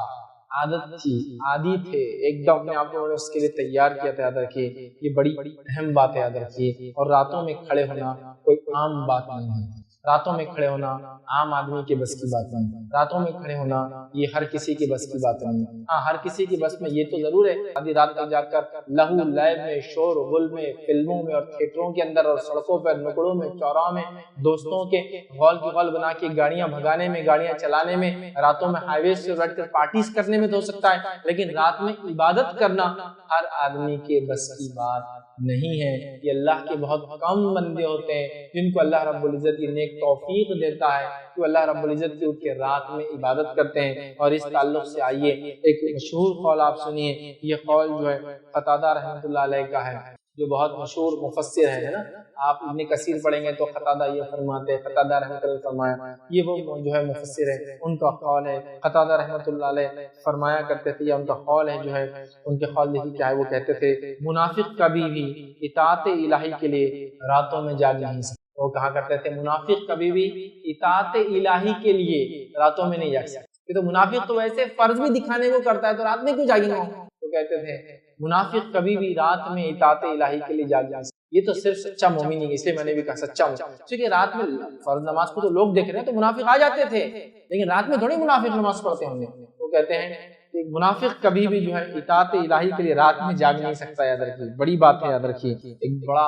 عادت تھی، عادی تھے، ایک دم اپنے آپ کو اس کے لیے تیار کیا تھا۔ یاد رکھیے یہ بڑی اہم بات ہے، یاد رکھیے۔ اور راتوں میں کھڑے ہونا کوئی عام بات نہیں ہے، راتوں میں کھڑے ہونا عام آدمی کے بس کی بات نہیں، راتوں میں کھڑے ہونا یہ ہر کسی کی بس کی بات نہیں۔ ہاں ہر کسی کی بس میں یہ تو ضرور ہے، آدھی رات تک جا کر لہو لعب میں، شور و غل میں، فلموں میں اور تھیٹروں کے اندر اور سڑکوں پر، نکڑوں میں، چوراہوں میں دوستوں کے غول کی غول بنا کے گاڑیاں بھگانے میں، گاڑیاں چلانے میں، راتوں میں ہائی وے سے بیٹھ کر پارٹیز کرنے میں تو ہو سکتا ہے، لیکن رات میں عبادت کرنا ہر آدمی کے بس کی بات نہیں ہے۔ یہ اللہ کے بہت کم بندے ہوتے ہیں جن کو اللہ رب العزت کی نیک توفیق دیتا ہے کہ اللہ رب العزت کی اٹھ کے رات میں عبادت کرتے ہیں۔ اور اس تعلق سے آئیے ایک مشہور قول آپ سنیے، یہ قول جو ہے قتادہ رحمۃ اللہ علیہ کا ہے، جو بہت مشہور مفسر ہے نا، آپ ابن کثیر پڑھیں گے تو قتادہ یہ فرماتے ہیں، قتادہ رحمۃ اللہ فرمایا، یہ وہ جو ہے مفسر ہے، ان کا قول ہے، قتادہ رحمۃ اللہ علیہ فرمایا کرتے تھے، یا ان کا قول ہے جو ہے، ان کے قول دیکھیے کیا ہے، وہ کہتے تھے منافق کبھی بھی اطاعت الہی کے لیے راتوں میں جاگ نہیں سکتے۔ وہ کہا کرتے تھے منافق کبھی بھی اطاعت الہی کے لیے راتوں میں نہیں جاگ سکتے، تو منافق تو ویسے فرض بھی دکھانے کو کرتا ہے تو رات میں کیوں جاگیں گے؟ وہ کہتے تھے منافق کبھی بھی رات میں اطاعت الہی کے لیے جاگ جا سکتے، یہ تو صرف سچا مومن ہی، اس لیے میں نے بھی کہا سچا مومن، کیونکہ رات میں فرض نماز کو تو لوگ دیکھ رہے ہیں تو منافق آ جاتے تھے، لیکن رات میں تھوڑی منافق نماز پڑھتے ہوں گے۔ وہ کہتے ہیں کہ منافق کبھی بھی جو ہے اطاعت الہی کے لیے رات میں جاگ نہیں سکتا، یاد رکھیے، بڑی بات ہے، یاد رکھیے، ایک بڑا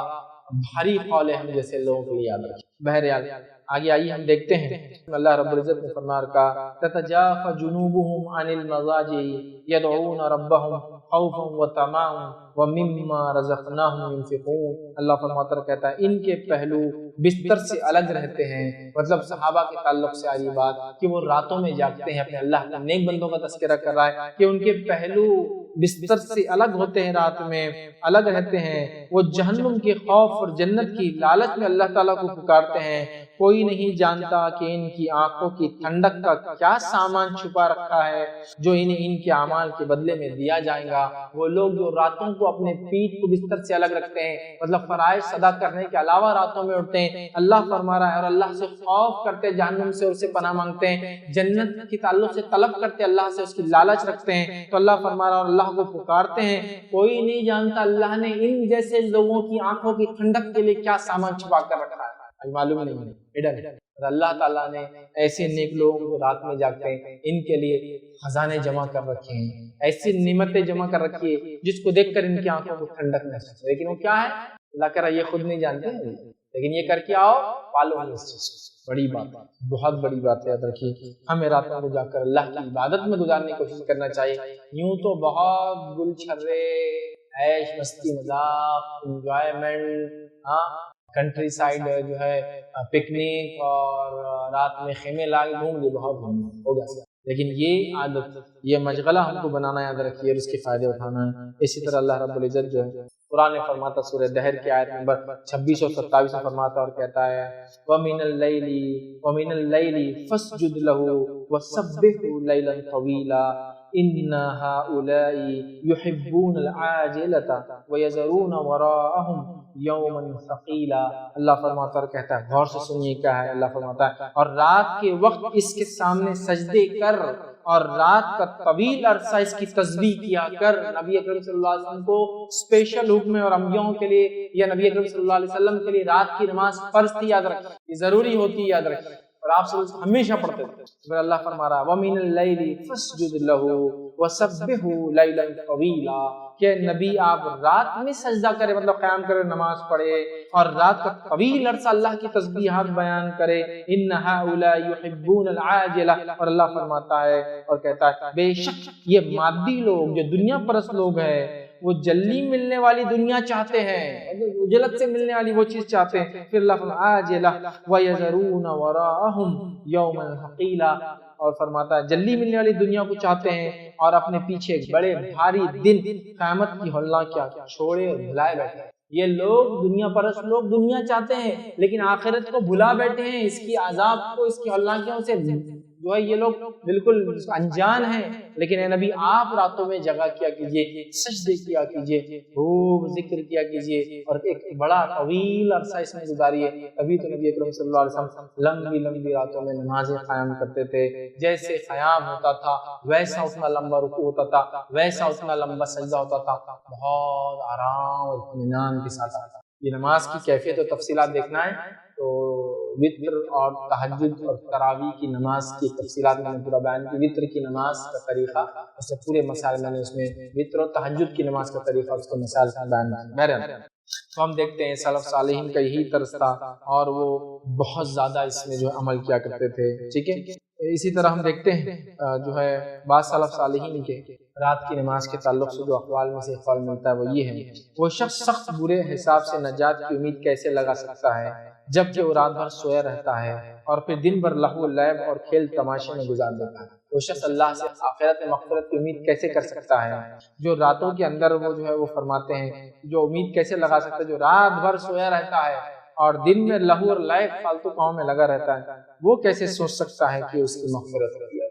بھاری قول ہے ہم جیسے لوگوں کے لیے، یاد رکھیے۔ بہرحال آگے آئیے ہم دیکھتے ہیں اللہ رب العزت نے فرمایا کہا تتجافى جنوبهم عن المضاجع يدعون ربهم خوفا وطمعا ومما رزقناهم ينفقون۔ اللہ فرماتا کہتا ہے ان کے پہلو بستر سے الگ رہتے ہیں، مطلب صحابہ کے تعلق سے آ رہی بات کہ وہ راتوں میں جاگتے ہیں، اپنے اللہ کے نیک بندوں کا تذکرہ کر رہا ہے کہ ان کے پہلو بستر سے الگ ہوتے ہیں، رات میں الگ رہتے ہیں، وہ جہنم کے خوف اور جنت کی لالچ میں اللہ تعالیٰ کو پکارتے ہیں۔ کوئی نہیں جانتا کہ ان کی آنکھوں کی ٹھنڈک کا کیا سامان چھپا رکھا ہے جو انہیں ان کے اعمال کے بدلے میں دیا جائے گا۔ وہ لوگ جو راتوں کو اپنے پیٹ کو بستر سے الگ رکھتے ہیں، مطلب فرائض ادا کرنے کے علاوہ راتوں میں اٹھتے ہیں، اللہ فرما رہا ہے، اور اللہ سے خوف کرتے، جہنم سے اس سے پناہ مانگتے ہیں، جنت کی تعلق سے طلب کرتے، اللہ سے اس کی لالچ رکھتے ہیں، تو اللہ فرما رہا ہے اور اللہ کو پکارتے ہیں۔ کوئی نہیں جانتا اللہ نے ان جیسے لوگوں کی آنکھوں کی ٹھنڈک کے لیے کیا سامان چھپا کر رکھا ہے، معلوم نہیں ہے۔ اللہ تعالیٰ نے ایسے نیک لوگوں کو رات میں جاگتے ہیں ان کے لیے خزانے جمع کر رکھے ہیں، ایسی نعمتیں جمع کر رکھی ہے جس کو دیکھ کر ان کی آنکھوں کو ٹھنڈک محسوس ہو، لیکن وہ کیا ہے اللہ کہہ رہا ہے یہ خود نہیں جانتے، لیکن یہ کر کے آؤ پالو اس چیز کو۔ بڑی بات ہے، بہت بڑی بات ہے، یاد رکھیے ہمیں راتوں کو جا کر اللہ کی عبادت میں گزارنے کی کوشش کرنا چاہیے۔ یوں تو بہت گل چھرے، عیش مستی مذاق، انجوائمنٹ، ہاں کنٹری سائڈ جو ہے پکنک اور رات میں خیمے لا کے گھوم لیے، بہت ہو گیا، لیکن یہ عادت، یہ مشغلہ ہم کو بنانا یاد رکھیے اور اس کے فائدے اٹھانا ہے۔ اسی طرح اللہ رب العزت جو ہے قرآن میں فرماتا، سورہ دہر کی آیت نمبر 26 اور 27 میں فرماتا اور کہتا ہے وَمِنَ اللَّيْلِ فَاسْجُدْ لَهُ وَسَبِّحْهُ لَيْلًا طَوِيلًا إِنَّ هَؤُلَاءِ يُحِبُّونَ الْعَاجِلَةَ وَيَذَرُونَ وَرَاءَهُمْ يَوْمًا ثَقِيلًا۔ اللہ فرماتا اور کہتا ہے، غور سے سنیے کیا ہے، اللہ فرماتا ہے اور رات کے وقت اس کے سامنے سجدے کر اور رات کا طویل عرصہ اس کی تسبیح کیا کر۔ نبی اکرم صلی اللہ علیہ وسلم کو اسپیشل حکم ہے اور انبیاء کے لیے یا نبی اکرم صلی اللہ علیہ وسلم کے لیے رات کی نماز فرض تھی، یاد رکھیں، یہ ضروری ہوتی ہے، یاد رکھیں، اور آپ صلی اللہ علیہ وسلم ہمیشہ پڑھتے تھے۔ پھر اللہ فرما رہا ہے وَمِنَ اللَّيْلِ فَاسْجُدْ لَهُ وَسَبِّحْهُ لَيْلًا طَوِيلًا، کہ نبی آپ رات میں سجدہ کرے، مطلب قیام کرے، نماز پڑھے اور رات کا طویل عرصہ اللہ کی تسبیحات بیان کرے۔ إِنَّ هَؤُلَاءِ يُحِبُّونَ الْعَاجِلَةَ، اور اللہ فرماتا ہے اور کہتا ہے بے شک یہ مادی لوگ جو دنیا پرست لوگ ہیں وہ جلدی ملنے والی دنیا چاہتے ہیں، اجلت سے ملنے والی وہ چیز چاہتے ہیں۔ پھر اللہ فرماتا ہے عاجلہ وَيَذَرُونَ وَرَاءَهُمْ يَوْمًا ثَقِيلًا، اور فرماتا ہے جلدی ملنے والی دنیا کو چاہتے ہیں اور اپنے پیچھے ایک بڑے بھاری دن قیامت کی ہولنا کیا چھوڑے اور بھلائے بیٹھے ہیں۔ یہ لوگ دنیا پرست لوگ دنیا چاہتے ہیں لیکن آخرت کو بھلا بیٹھے ہیں، اس کی عذاب کو، اس کی ہولناکیوں سے جو ہے یہ لوگ بالکل انجان ہیں۔ لیکن اے نبی آپ راتوں میں جگہ کیا کیجئے، سجدے کیا کیجئے، خوب ذکر کیا کیجئے اور ایک بڑا طویل عرصہ اس میں گزاریے۔ تبھی تو نبی اکرم صلی اللہ علیہ وسلم لمبی لمبی راتوں میں نمازیں قائم کرتے تھے، جیسے قیام ہوتا تھا ویسا اتنا لمبا رکوع ہوتا تھا، ویسا اتنا لمبا سجدہ ہوتا تھا، بہت آرام اور اطمینان کے ساتھ آتا۔ یہ نماز کی کیفیت و تفصیلات دیکھنا ہے تو وتر اور تہجد اور تراویح کی نماز کی تفصیلات میں نے پورا بیان کی۔ وتر کی نماز کا طریقہ اس سے پورے مسائل میں نے اس میں وتر اور تہجد کی نماز کا طریقہ اس کو مسائل بیان کیا۔ تو ہم دیکھتے ہیں سلف صالحین کا یہی طرز تھا اور وہ بہت زیادہ اس میں جو عمل کیا کرتے تھے، ٹھیک ہے۔ اسی طرح ہم دیکھتے ہیں جو ہے بعض سلف صالحین کے رات کی نماز کے تعلق سے جو اقوال میں سے اقوال ملتا ہے وہ یہ ہے، وہ شخص سخت برے حساب سے نجات کی امید کیسے لگا سکتا ہے جبکہ وہ رات بھر سویا رہتا ہے اور پھر دن بھر لہو لعب اور کھیل تماشے میں گزار دیتا ہے۔ وہ شخص اللہ سے آخرت میں مغفرت کی امید کیسے کر سکتا ہے جو راتوں کے اندر وہ جو ہے وہ فرماتے ہیں جو امید کیسے لگا سکتا ہے جو رات بھر سویا رہتا ہے اور دن میں لہو اور لعب فالتو کاموں میں لگا رہتا ہے، وہ کیسے سوچ سکتا ہے کہ اس کی مغفرت ہوگی،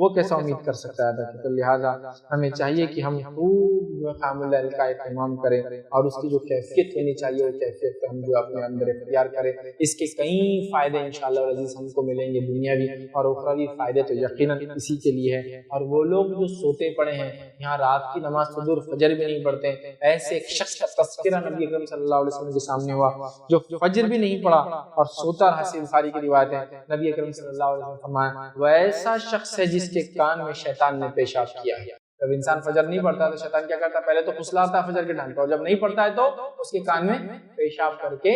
وہ کیسا امید کر سکتا ہے؟ تو لہٰذا ہمیں چاہیے کہ ہم خوب قیام اللیل کا اہتمام کریں اور اس کی جو کیفیت ہونی چاہیے وہ کیفیت ہم جو اپنے اندر اختیار کریں۔ اس کے کئی فائدے انشاءاللہ العزیز ہم کو ملیں گے، دنیاوی اور اخروی فائدے تو یقیناً اسی کے لیے ہے۔ اور وہ لوگ جو سوتے پڑے ہیں یہاں رات کی نماز فجر فجر بھی نہیں پڑھتے، ایسے ایک شخص کا تذکرہ نبی اکرم صلی اللہ علیہ وسلم کے سامنے ہوا جو فجر بھی نہیں پڑھا اور سوتا رہا۔ صحیح بخاری کی روایت ہے، نبی اکرم صلی اللہ علیہ وسلم فرمایا وہ ایسا شخص ہے جس کے کان میں شیطان نے پیشاب کیا ہے۔ جب انسان فجر نہیں پڑھتا تو شیطان کیا کرتا ہے؟ پہلے تو پھسلاتا ہے فجر کے ٹائم پر، اور جب نہیں پڑھتا ہے تو اس کے کان میں پیشاب کر کے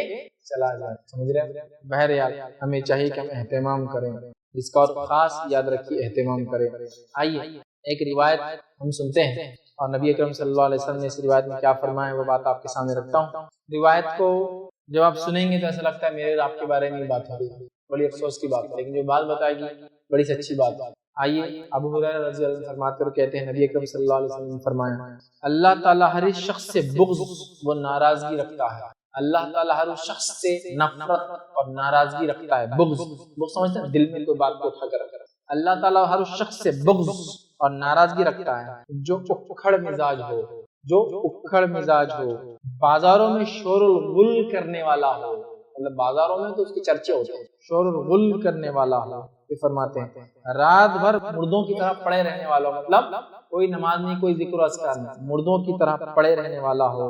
چلا جائے، سمجھ رہے ہیں؟ بہرحال ہمیں چاہیے کہ ہم اہتمام کریں، اس کا اور خاص یاد رکھیے اہتمام کریں۔ آئیے ایک روایت ہم سنتے ہیں اور نبی اکرم صلی اللہ علیہ وسلم نے اس روایت میں کیا فرمایا وہ بات آپ کے سامنے رکھتا ہوں۔ روایت کو جب آپ سنیں گے تو ایسا لگتا ہے میرے اور آپ کے بارے میں بات ہو رہی ہے، بڑی افسوس کی بات ہے، لیکن جو بات بتائے گی بڑی سچی بات ہے۔ آئیے ابو ہریرہ رضی اللہ عنہ فرماتے ہوئے کہتے ہیں نبی اکرم صلی اللہ علیہ وسلم نے فرمایا اللہ تعالیٰ ہر ایک شخص سے بغض و ناراضگی رکھتا ہے، اللہ تعالیٰ ہر شخص سے نفرت اور ناراضگی رکھتا ہے۔ بغض سمجھتے ہیں دل میں کوئی بات کو اٹھا کر، اللہ تعالیٰ ہر شخص سے بغض اور ناراضگی رکھتا ہے جو اکھڑ مزاج ہو، جو اکھڑ مزاج ہو، بازاروں میں شور و غل کرنے والا ہو، مطلب بازاروں میں تو اس کے چرچے ہوتے ہیں، شور و غل کرنے والا ہو۔ یہ فرماتے ہیں رات بھر مردوں کی طرح پڑے رہنے والا ہو، مطلب کوئی نماز نہیں، کوئی ذکر و اذکار نہیں، مردوں کی طرح پڑے رہنے والا ہو،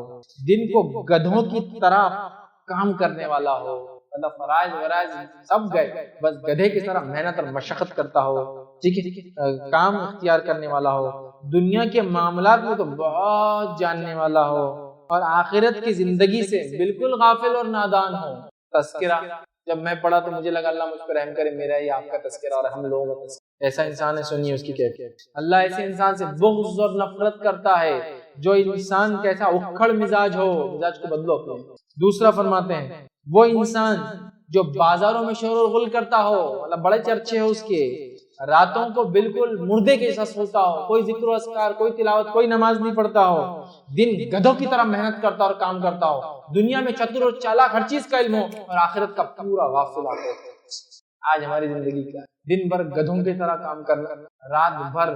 دن کو گدھوں کی طرح کام کرنے والا ہو، مطلب فرائض ورائض سب گئے، بس گدھے کی طرح محنت اور مشقت کرتا ہو، ٹھیک ہے، کام اختیار کرنے والا ہو، دنیا کے معاملات میں تو بہت جاننے والا ہو اور آخرت کی زندگی سے بالکل غافل اور نادان ہو۔ تذکرہ جب میں پڑھا تو مجھے لگا اللہ مجھ پر رحم کرے، میرا ہی آپ کا تذکرہ اور ہم لوگوں کا تذکرہ۔ ایسا انسان ہے، سنیے اس کی کیفیت۔ اللہ ایسے انسان سے بغض اور نفرت کرتا ہے جو انسان کیسا اکھڑ مزاج ہو، مزاج کو بدلو اپنے۔ دوسرا فرماتے ہیں وہ انسان جو بازاروں میں شور و غل کرتا ہو، مطلب بڑے چرچے ہو اس کے، راتوں کو بالکل مردے کے جیسا سوتا ہو، کوئی ذکر و اذکار، کوئی تلاوت، کوئی نماز نہیں پڑھتا ہو، دن گدھوں کی طرح محنت کرتا اور کام کرتا ہو، دنیا میں چتر اور چالاک ہر چیز کا علم ہو اور آخرت کا پورا غافل ہو۔ آج ہماری زندگی کیا ہے؟ دن بھر گدھوں کی طرح کام کرنا، رات بھر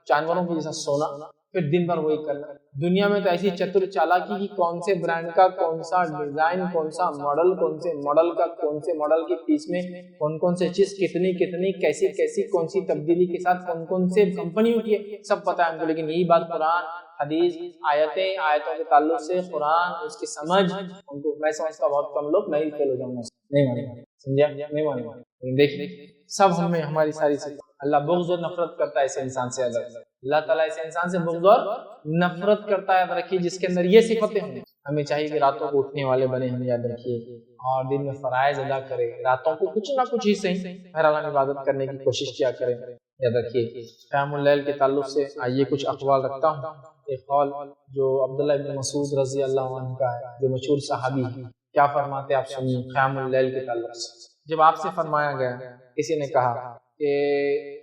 جانوروں کی جیسا سونا، پھر دن بھر وہی کرنا۔ دنیا میں تو ایسی چتر چالاکی کی کون سے برانڈ کا کون سا ڈیزائن، کون سا ماڈل، کون سے ماڈل کا کون سے ماڈل کے پیس میں کون سے چیز کتنی کیسی کون سی تبدیلی کے ساتھ کون سے کمپنیوں کی سب پتہ ہے ہم کو، لیکن یہی بات قرآن حدیث آیتوں کے تعلق سے قرآن اس کی سمجھ ان کو، میں سمجھتا بہت کم لوگ، میں ہی فیل ہو جاؤں گا، نہیں مانے گا، سمجھا نہیں مانے گا۔ دیکھیں سب ہمیں ہماری ساری سے اللہ بغض اور نفرت کرتا ہے ایسے انسان سے، اللہ تعالیٰ ایسے انسان سے بغض اور نفرت کرتا ہے، یاد رکھیے، جس کے اندر یہ صفتیں ہوں۔ ہمیں چاہیے کہ راتوں کو اٹھنے والے بنے ہم، یاد رکھیے، اور دن میں فرائض ادا کریں، راتوں کو کچھ نہ کچھ ہی صحیح بہرحال عبادت کرنے کی کوشش کیا کریں، یاد رکھیے۔ قیام اللیل کے تعلق سے آئیے کچھ اقوال رکھتا ہوں۔ ایک قول جو عبداللہ بن مسعود رضی اللہ عنہ کا ہے، جو مشہور صحابی ہے، کیا فرماتے آپ سنیے قیام اللیل کے تعلق سے۔ جب آپ سے فرمایا گیا، کسی نے کہا کہ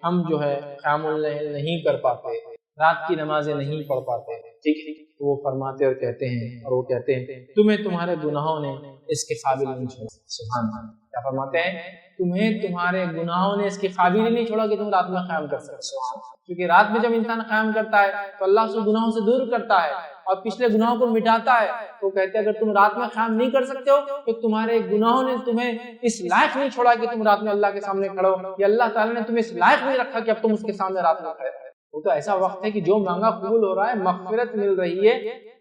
ہم جو ہے قیام اللیل نہیں کر پاتے، رات کی نمازیں نہیں پڑھ پاتے، ٹھیک ہے، وہ فرماتے اور کہتے ہیں تمہیں تمہارے گناہوں نے اس کے قابل نہیں چھوڑا۔ سبحان اللہ، کیا فرماتے ہیں؟ تمہیں تمہارے گناہوں نے اس کے قابل ہی نہیں چھوڑا کہ تم رات میں قیام کر سکتے۔ کیونکہ رات میں جب انسان قیام کرتا ہے تو اللہ سے گناہوں سے دور کرتا ہے اور پچھلے گناہوں کو مٹاتا ہے۔ تو کہتے ہیں اگر تم رات میں قیام نہیں کر سکتے ہو تو تمہارے گناہوں نے تمہیں اس لائق نہیں چھوڑا کہ تم رات میں اللہ کے سامنے کھڑو، یا اللہ تعالیٰ نے تمہیں اس لائق نہیں رکھا کہ اب تم اس کے سامنے رات میں کھڑے۔ وہ تو ایسا وقت ہے کہ جو مانگا قبول ہو رہا ہے، مغفرت مل رہی ہے،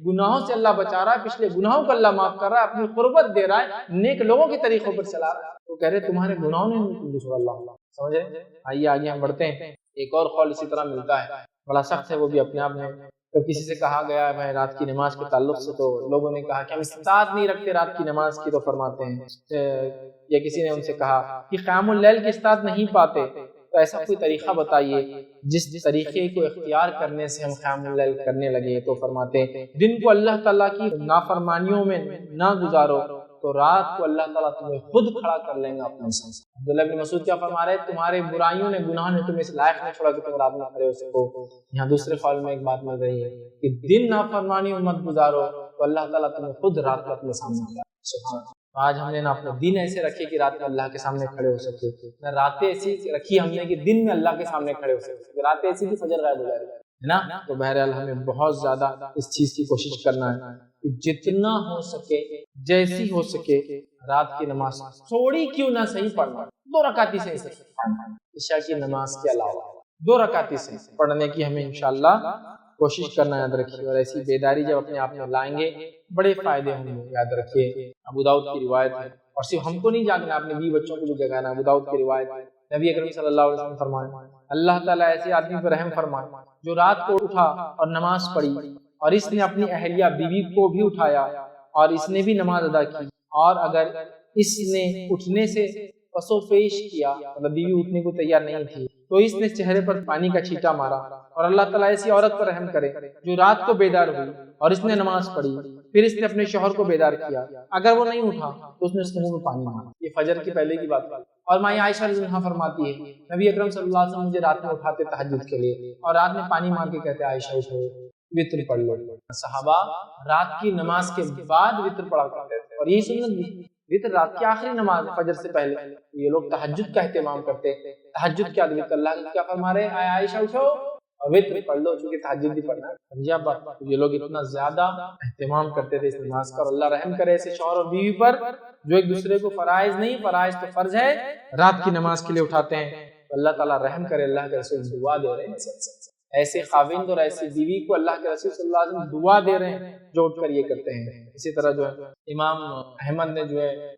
گناہوں سے اللہ بچا رہا ہے، پچھلے گناہوں کو اللہ معاف کر رہا ہے، اپنی قربت دے رہا ہے، نیک لوگوں کے طریقوں پر چلا رہا ہے۔ وہ کہہ رہے تمہارے گناہوں نے نہیں چھوڑا اللہ، سمجھے؟ آئیے آگے ہم بڑھتے ہیں۔ ایک اور قول اسی طرح ملتا ہے، بڑا سخت ہے وہ بھی اپنے آپ میں۔ تو کسی سے کہا گیا ہے رات کی نماز کے تعلق سے، تو لوگوں نے کہا کہ ہم استطاعت نہیں رکھتے رات کی نماز کی، تو فرماتے ہیں، یا کسی نے ان سے کہا کہ قیام اللیل کی استطاعت نہیں پاتے، تو ایسا کوئی طریقہ بتائیے جس طریقے کو اختیار کرنے سے ہم قیام اللیل کرنے لگے۔ تو فرماتے ہیں دن کو اللہ تعالیٰ کی نافرمانیوں میں نہ گزارو تو رات کو اللہ تعالیٰ تمہیں خود کھڑا کر لیں گا اپنے ساتھ۔ عبداللہ بن مسعود کیا فرما رہے ہیں؟ تمہارے برائیوں نے، گناہوں نے تمہیں اس لائق نہیں چھوڑا کہ تم رات میں کھڑے ہو سکو۔ یہاں دوسرے قول میں ایک بات مل رہی ہے کہ دن نافرمانیوں مت گزارو تو اللہ تعالیٰ تمہیں خود رات کو اپنے سامنے کھڑا۔ سبحان اللہ۔ آج ہم نے نا اپنے دن ایسے رکھے کہ رات میں اللہ کے سامنے کھڑے ہو سکے، نہ راتیں ایسی رکھی ہم نے کہ دن میں اللہ کے سامنے کھڑے ہو سکے، راتیں ایسی کہ فجر غائب ہو جائے نا۔ تو بہرحال ہمیں بہت زیادہ اس چیز کی کوشش کرنا ہے کہ جتنا ہو سکے، جیسی ہو سکے، رات کی نماز تھوڑی کیوں نہ صحیح پڑھنا، 2 رکعتی سے عشاء کی نماز کے علاوہ 2 رکعتی سے پڑھنے کی ہمیں انشاءاللہ کوشش کرنا، یاد رکھیے۔ اور ایسی بیداری جب اپنے آپ میں لائیں گے بڑے فائدے ہوں گے، یاد رکھیے۔ ابو داؤد کی روایت ہے، اور صرف ہم کو نہیں جاگنا، اپنے بیوی بچوں کو بھی جگانا۔ ابو داؤد کی روایت ہے، نبی اکرم صلی اللہ علیہ وسلم فرمائے اللہ تعالیٰ ایسے آدمی پر رحم فرمائے جو رات کو اٹھا اور نماز پڑھی، اور اس نے اپنی اہلیہ بیوی کو بھی اٹھایا اور اس نے بھی نماز ادا کی، اور اگر اس نے اٹھنے سے پسو پیش کیا، مطلب بیوی اٹھنے کو تیار نہیں تھی، تو اس نے چہرے پر پانی کا چھینٹا مارا، اور اللہ تعالیٰ ایسی عورت پر رحم کرے جو رات کو بیدار ہوئی اور اس نے نماز پڑھی، پھر اس نے اپنے شوہر کو بیدار کیا، اگر وہ نہیں اٹھا تو اس نے اس کے منہ میں پانی مارا۔ یہ فجر کی پہلے کی بات ہے۔ اور ماں عائشہ رضی اللہ عنہا فرماتی ہے نبی اکرم صلی اللہ علیہ وسلم مجھے رات میں اٹھاتے تہجد کے لیے، اور رات میں پانی مار کے کہتے عائشہ اٹھو وتر پڑھ لو۔ صحابہ رات کی نماز کے بعد وتر پڑھا کرتے تھے، اور یہی سنت بھی، وتر رات کی آخری نماز فجر سے پہلے۔ یہ لوگ تہجد کا اہتمام کرتے، تہجد کیا وتر، اللہ کیا فرما رہے ہیں عائشہ اٹھو اور وتر پڑھ لو، چونکہ تہجد بھی پڑھنا ہے، سمجھے آپ بات؟ یہ لوگ اتنا زیادہ اہتمام کرتے تھے اس نماز کا، اور اللہ رحم کرے ایسے شوہر اور بیوی پر جو ایک دوسرے کو فرائض نہیں، فرائض تو فرض ہے، رات کی نماز کے لیے اٹھاتے ہیں۔ تو اللہ تعالیٰ رحم کرے، اللہ کے رسول دعا دے رہے ہیں ایسے خاوند اور ایسی بیوی کو، اللہ کے رسول صلی اللہ علیہ وسلم دعا دے رہے ہیں جو اٹھ کر یہ کرتے ہیں۔ اسی طرح جو ہے امام احمد نے جو ہے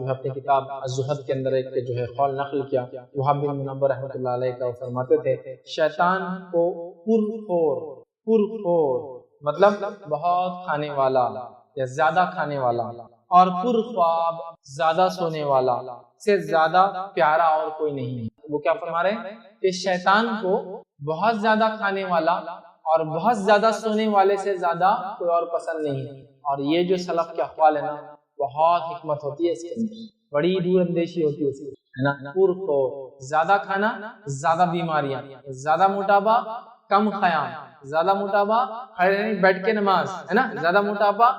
اپنی کتاب الزہد کے اندر ایک جو ہے قول نقل کیا، وہاب بن منبر رحمۃ اللہ علیہ کا، وہ فرماتے تھے شیطان کو پرخور مطلب بہت کھانے والا یا زیادہ کھانے والا اور پرخواب زیادہ سونے والا سے زیادہ پیارا اور کوئی نہیں ہے۔ وہ کیا فرما رہے ہیں کہ شیطان کو بہت زیادہ کھانے والا اور بہت زیادہ سونے والے سے زیادہ کوئی اور پسند نہیں ہے۔ اور یہ جو سلف کے اقوال ہے نا، بہت حکمت ہوتی ہے اس کے اندر، بڑی دور اندیشی ہوتی ہے اس میں، ہے نا۔ زیادہ کھانا، زیادہ بیماریاں، زیادہ موٹاپا، کم خیام، زیادہ موٹاپا، بیٹھ کے نماز، ہے نا، زیادہ موٹاپا،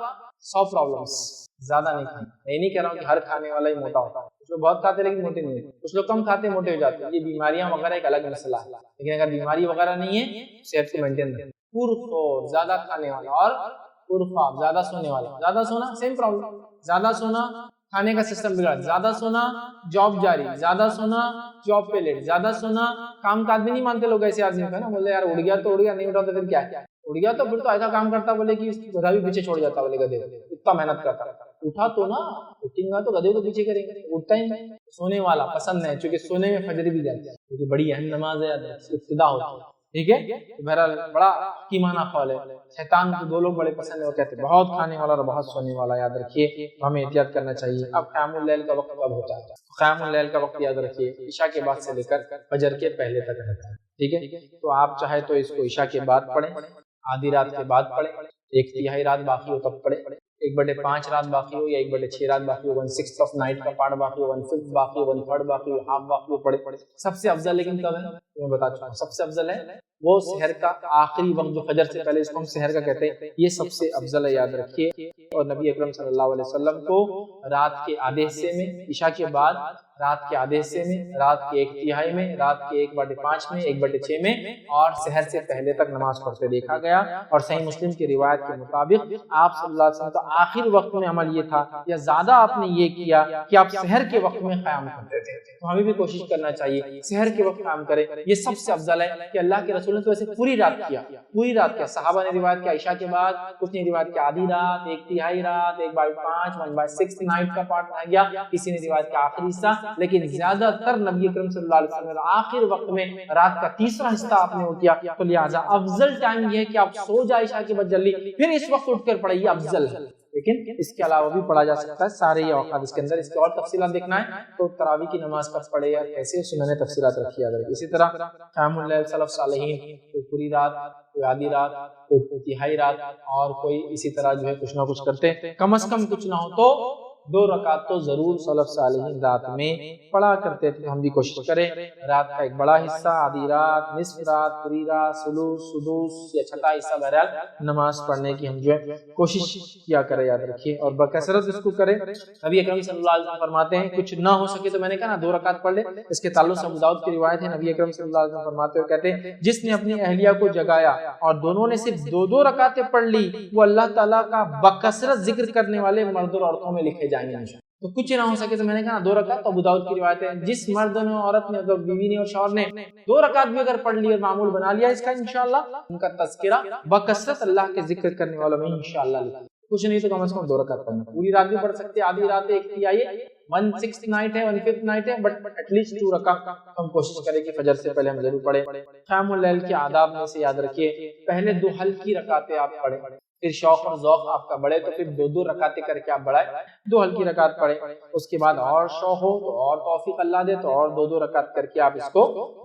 100 پرابلمس۔ زیادہ نہیں کھانا، میں نہیں کہہ رہا ہوں کہ ہر کھانے والا ہی موٹا ہوتا ہے، کچھ لوگ بہت کھاتے لیکن موٹے نہیں ہوتے، کچھ لوگ کم کھاتے موٹے ہو جاتے ہیں، یہ بیماریاں وغیرہ ایک الگ مسئلہ ہے، لیکن اگر بیماری وغیرہ نہیں ہے صحت کو مینٹین رکھیں۔ پرخور زیادہ کھانے والا اور پرخواب زیادہ سونے والا، زیادہ سونا سیم پرابلم، زیادہ سونا کھانے کا سسٹم بگڑا، زیادہ سونا جاب جاری، زیادہ سونا جاب پہ لیٹ، زیادہ سونا کام کا آدمی نہیں مانتے لوگ ایسے آدمی کو، نا بولے یار اڑ گیا تو اڑ گیا، نہیں اٹھا تو پھر کیا ہے، اڑ گیا تو پھر تو ایسا کام کرتا بولے کہ گدھا بھی پیچھے چھوڑ جاتا، بولے گدھے اتنا محنت کرتا، اٹھا تو نا، اٹھیں گا تو گدھے کو پیچھے کریں گے، اٹھتا ہی نہیں۔ سونے والا پسند ہے، چونکہ سونے میں فجر بھی جاتی ہے، کیونکہ بڑی اہم نماز ہے، ابتدا ہوتی ہے، ٹھیک ہے۔ بہرحال بڑا حکیمانہ قول ہے۔ شیطان کو دو لوگ بڑے پسند ہیں، وہ کہتے ہیں بہت کھانے والا اور بہت سونے والا، یاد رکھیے ہمیں احتیاط کرنا چاہیے۔ اب قیام اللیل کا وقت کب ہوتا ہے؟ قیام اللیل کا وقت یاد رکھیے عشاء کے بعد سے لے کر فجر کے پہلے تک رہتا ہے، ٹھیک ہے۔ تو آپ چاہے تو اس کو عشاء کے بعد پڑھیں، آدھی رات کے بعد پڑھیں، 1/3 رات باقی ہو تب پڑھیں، 1/5 رات باقی ہو یا 1/6 رات باقی ہو، 1/6 آف نائٹ کا پارٹ باقی ہو، 1/5 باقی ہو، 1/3 باقی ہو، ہاف باقی ہو، پڑھے۔ سب سے افضل لیکن کب ہے میں بتا چکا ہوں، سب سے افضل ہے وہ سحر کا آخری وقت جو فجر سے پہلے، اس کو ہم سحر کا کہتے ہیں، یہ سب سے افضل ہے، یاد رکھیے۔ اور نبی اکرم صلی اللہ علیہ وسلم کو رات کے آدھے حصے میں، عشاء کے بعد رات کے آدھے حصے میں، رات کے 1/3 میں، رات کے 1/5 میں، 1/6 میں اور سحر سے پہلے تک نماز پڑھتے دیکھا گیا۔ اور صحیح مسلم کی روایت کے مطابق آپ صلی اللہ علیہ وسلم کا آخر وقت میں عمل یہ تھا یا زیادہ آپ نے یہ کیا کہ آپ سحر کے وقت میں قیام کرتے تھے، تو ہمیں بھی کوشش کرنا چاہیے سحر کے وقت قیام کریں، یہ سب سے افضل ہے کہ اللہ کے رسول نے تو ایسے پوری رات کیا، پوری رات کیا، صحابہ نے روایت کیا عشاء کے بعد، کچھ نے روایت کیا آدھی رات، 1/3 رات، 1/5، 1/6 نائٹ کا پارٹ رہ گیا، کسی نے روایت کیا آخری حصہ، لیکن زیادہ تر نبی اکرم صلی اللہ علیہ وسلم نے آخر وقت میں رات کا تیسرا حصہ آپ نے وہ کیا، تو لہٰذا افضل ٹائم یہ ہے کہ آپ سو جائے عشاء کے بعد جلدی، پھر اس وقت اٹھ کر پڑھیں، یہ افضل ہے، لیکن اس کے علاوہ بھی پڑھا جا سکتا ہے، سارے یہ اوقات اس کے اندر۔ اس کی اور تفصیلات دیکھنا ہے تو تراویح کی نماز کب پڑھے یا کیسے، سنن تفصیلات رکھی یاد رکھیے۔ اسی طرح قیام اللیل سلف صالحین، کوئی پوری رات، کوئی آدھی رات، کوئی 1/3 رات، اور کوئی اسی طرح جو ہے کچھ نہ کچھ کرتے ہیں، کم از کم کچھ نہ ہو تو 2 رکعت تو ضرور سلف صالحین رات میں پڑھا کرتے تھے، ہم بھی کوشش کریں رات کا ایک بڑا حصہ، آدھی رات، نصف رات، پوری رات، ثلث، سدس یا چھٹا حصہ بہرحال نماز پڑھنے کی ہم جو ہے کوشش کیا کریں، یاد رکھیے، اور بکثرت اس کو کریں۔ نبی اکرم صلی اللہ علیہ وسلم فرماتے ہیں کچھ نہ ہو سکے تو میں نے کہا نا 2 رکعت پڑھ لے، اس کے تعلق سے ابو داؤد کی روایت ہے، نبی اکرم صلی اللہ علیہ وسلم فرماتے ہوئے کہتے ہیں جس نے اپنی اہلیہ کو جگایا اور دونوں نے صرف 2 رکعتیں پڑھ لی، وہ اللہ تعالیٰ کا بکثرت ذکر کرنے والے مرد اور عورتوں میں لکھے جائیں گے۔ تو کچھ نہ ہو سکے تو میں نے کہا 2 رکعت، ابو داؤد کی روایت ہے، جس مرد نے، عورت نے، بیوی نے اور شوہر نے 2 رکعت بھی اگر پڑھ لی اور معمول بنا لیا اس کا، انشاءاللہ ان کا تذکرہ بکثرت اللہ کے ذکر کرنے والوں میں انشاءاللہ لکھا، کچھ نہیں تو کم از کم 2 رکعت پڑھنا، پوری رات بھی پڑھ سکتے، آدھی رات ہے، 1/3 1/6 نائٹ ہے، 1/5 نائٹ ہے، بٹ ایٹ لیسٹ 2 رکعت ہم کوشش کریں کہ فجر سے پہلے ہم ضرور پڑھیں۔ قیام اللیل کے آداب میں سے یاد رکھیے پہلے 2 ہلکی رکعتیں آپ پڑھیں، پھر شوق اور ذوق آپ کا بڑھے تو پھر 2 رکعتیں کر کے آپ بڑھائیں، 2 ہلکی رکعت پڑھیں، اس کے بعد اور شوق ہو تو اور توفیق اللہ دے تو اور 2 رکعت کر کے آپ اس کو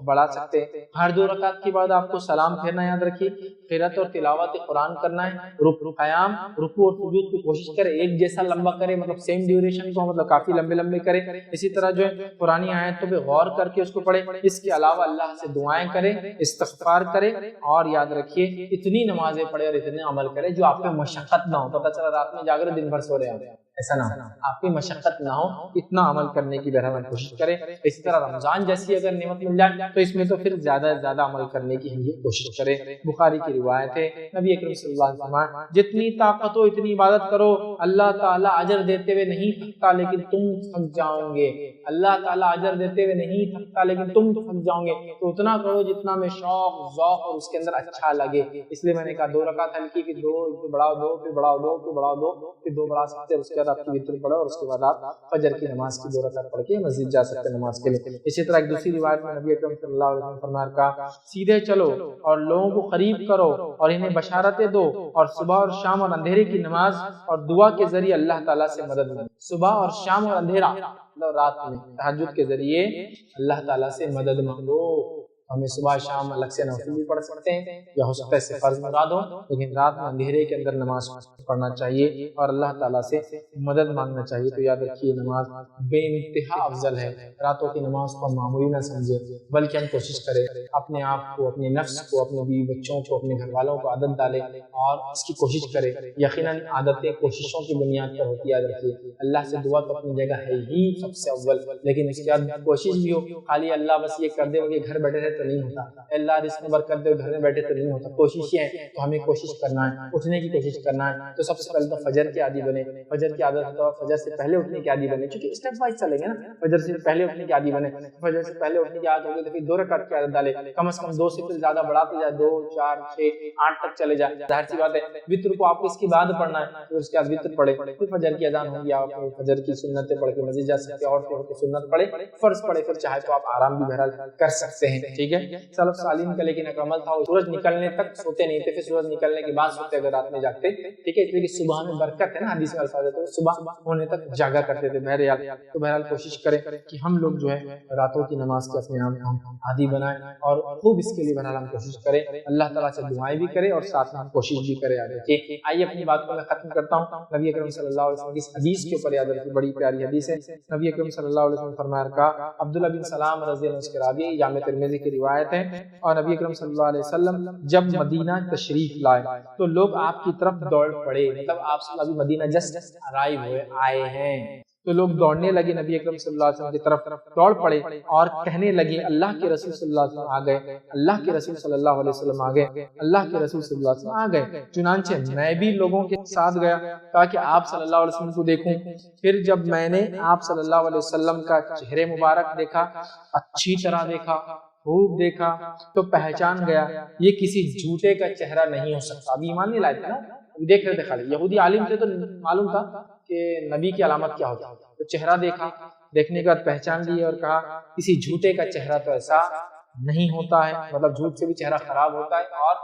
بڑھا سکتے ہیں۔ ہر 2 رکعت کے بعد آپ کو سلام پھیرنا یاد رکھیے، قرات اور تلاوت قرآن کرنا ہے، قیام، رکوع اور سجود کی کوشش کرے ایک جیسا لمبا کرے، مطلب سیم ڈیوریشن کو مطلب کافی لمبے لمبے کرے، اسی طرح جو ہے قرآنی آیتوں پہ غور کر کے اس کو پڑھے، اس کے علاوہ اللہ سے دعائیں کرے، استغفار کرے، اور یاد رکھیے اتنی نمازیں پڑھے اور اتنے عمل کرے جو آپ پہ مشقت نہ ہو، پتہ چلا رات میں جاگ رہے دن بھر سو رہے ہیں، ایسا نہ ہو، آپ کی مشقت نہ ہو، اتنا عمل کرنے کی بہرحال کوشش کریں۔ اسی طرح رمضان جیسی اگر نعمت مل جائے تو اس میں تو پھر زیادہ سے زیادہ عمل کرنے کی ہم یہ کوشش کریں۔ بخاری کی روایت ہے، نبی اکرم صلی اللہ علیہ وسلم جتنی طاقت ہو اتنی عبادت کرو، اللہ تعالیٰ اجر دیتے ہوئے نہیں تھکتا لیکن تم تھک جاؤ گے، اللہ تعالیٰ اجر دیتے ہوئے نہیں تھکتا لیکن تم تھک جاؤ گے، تو اتنا کرو جتنا میں شوق، ذوق اور اس کے اندر اچھا لگے۔ اس لیے میں نے کہا 2 رکعت ہلکی، پھر 2 بڑھاؤ، 2 پھر بڑھاؤ، 2 پھر بڑھاؤ، 2 پھر 2 بڑھا سکتے، اس کے بعد بعد آپ کی وتر پڑھو اور اس کے بعد آپ فجر کی نماز کی 2 رکعت پڑھ کے مسجد جا سکتے ہیں نماز کے لیے۔ اسی طرح ایک دوسری روایت میں نبی اکرم صلی اللہ علیہ وسلم فرمایا کہا سیدھے چلو اور لوگوں کو قریب کرو اور انہیں بشارتیں دو اور صبح اور شام اور اندھیرے کی نماز اور دعا کے ذریعے اللہ تعالیٰ سے مدد مانگو۔ صبح اور شام اور اندھیرا مطلب رات میں تہجد کے ذریعے اللہ تعالیٰ سے مدد مانگو۔ ہمیں صبح شام الگ سے نوافل بھی پڑھ سکتے ہیں یا ہو سکتا ہے اس سے فرض مراد ہو، لیکن رات میں اندھیرے کے اندر نماز پڑھنا چاہیے اور اللہ تعالیٰ سے مدد مانگنا چاہیے۔ تو یاد رکھیے نماز بے انتہا افضل ہے۔ راتوں کی نماز کو معمولی نہ سمجھے، بلکہ ہم کوشش کریں اپنے آپ کو، اپنے نفس کو، اپنے بیوی بچوں کو، اپنے گھر والوں کو عادت ڈالیں اور اس کی کوشش کریں۔ یقیناً عادتیں کوششوں کی بنیاد پر ہوتی ہے۔ یاد رکھیے اللہ سے دعا تو اپنی جگہ ہے ہی سب سے اول، لیکن اس کے بعد کوشش بھی ہو۔ خالی اللہ بس یہ کر دے کہ گھر بیٹھے رہے تو نہیں ہوتا، اللہ رزق میں برکت دے گھر میں بیٹھے تو نہیں ہوتا۔ کوشش یہ ہے تو ہمیں کوشش کرنا ہے، اٹھنے کی کوشش کرنا ہے۔ تو سب سے پہلے تو فجر کی عادی بنے، فجر کی عادت تو فجر سے پہلے اٹھنے کی عادی بنے، چونکہ اسٹیپ وائز چلیں گے نا۔ فجر سے پہلے اٹھنے کی عادی بنے، فجر سے پہلے اٹھنے کی عادت ہوگی تو پھر 2 رکعت کی عادت ڈالے، کم از کم 2 سے پھر زیادہ بڑھاتے جائے، 2 4 6 8 تک چلے جائے۔ ظاہر سی بات ہے وتر کو آپ کو اس کے بعد پڑھنا ہے، پھر اس کے بعد وتر پڑھے، پھر فجر کی اذان ہوگی، آپ فجر کی سنتیں پڑھ کے مسجد جا سکتے ہیں، اور پھر سنت پڑھے، فرض پڑھے، پھر چاہے تو آپ آرام بھی بہرحال کر سکتے ہیں۔ ٹھیک ہے، سلف صالحین کا لیکن ایک عمل تھا، سورج نکلنے تک سوتے نہیں تھے، پھر سورج نکلنے کے بعد سوتے اگر رات میں جاگتے۔ ٹھیک ہے، اس لیے کہ صبح میں برکت ہے نا، حدیث میں الفاظ ہے تو صبح ہونے تک جاگا کرتے تھے بہرحال۔ تو بہرحال کوشش کریں کہ ہم لوگ جو ہے راتوں کی نماز کے اپنے آپ عادی بنائیں اور خوب اس کے لیے بہرحال ہم کوشش کریں، اللہ تعالیٰ سے دعائیں بھی کریں اور ساتھ میں ہم کوشش بھی کریں۔ یاد رکھیے، آئیے اپنی بات کو میں ختم کرتا ہوں نبی اکرم صلی اللہ علیہ وسلم کی اس حدیث کے اوپر۔ یاد رکھیے بڑی پیاری حدیث ہے، نبی اکرم صلی اللہ علیہ وسلم فرمایا کہا، عبداللہ بن سلام رضی اللہ عنہ سے راوی، جامع ترمذی کی روایت ہے، اور نبی اکرم صلی اللہ علیہ وسلم جب مدینہ تشریف لائے تو لوگ آپ کی طرف دوڑ پڑے، مطلب آپ صلی اللہ علیہ وسلم مدینہ جسٹ ارائیو ہوئے، آئے ہیں، تو لوگ دوڑنے لگے نبی اکرم صلی اللہ علیہ وسلم کی طرف دوڑ پڑے اور کہنے لگے اللہ کے رسول صلی اللہ علیہ وسلم آ گئے، اللہ کے رسول صلی اللہ علیہ وسلم آ گئے، اللہ کے رسول صلی اللہ علیہ وسلم آ گئے۔ چنانچہ میں بھی لوگوں کے ساتھ گیا تاکہ آپ صلی اللہ علیہ وسلم کو دیکھوں۔ پھر جب میں نے آپ صلی اللہ علیہ وسلم کا چہرے مبارک دیکھا، اچھی طرح دیکھا، خوب دیکھا، تو پہچان گیا یہ کسی جھوٹے کا چہرہ نہیں ہو سکتا۔ ابھی ایمان نہیں لائے تھے نا، دیکھ رہے تھے خالی، یہودی عالم تھے تو معلوم تھا کہ نبی کی علامت کیا ہوتا ہے، تو چہرہ دیکھا، دیکھنے کے بعد پہچان لی اور کہا کسی جھوٹے کا چہرہ تو ایسا نہیں ہوتا ہے، مطلب جھوٹ سے بھی چہرہ خراب ہوتا ہے، اور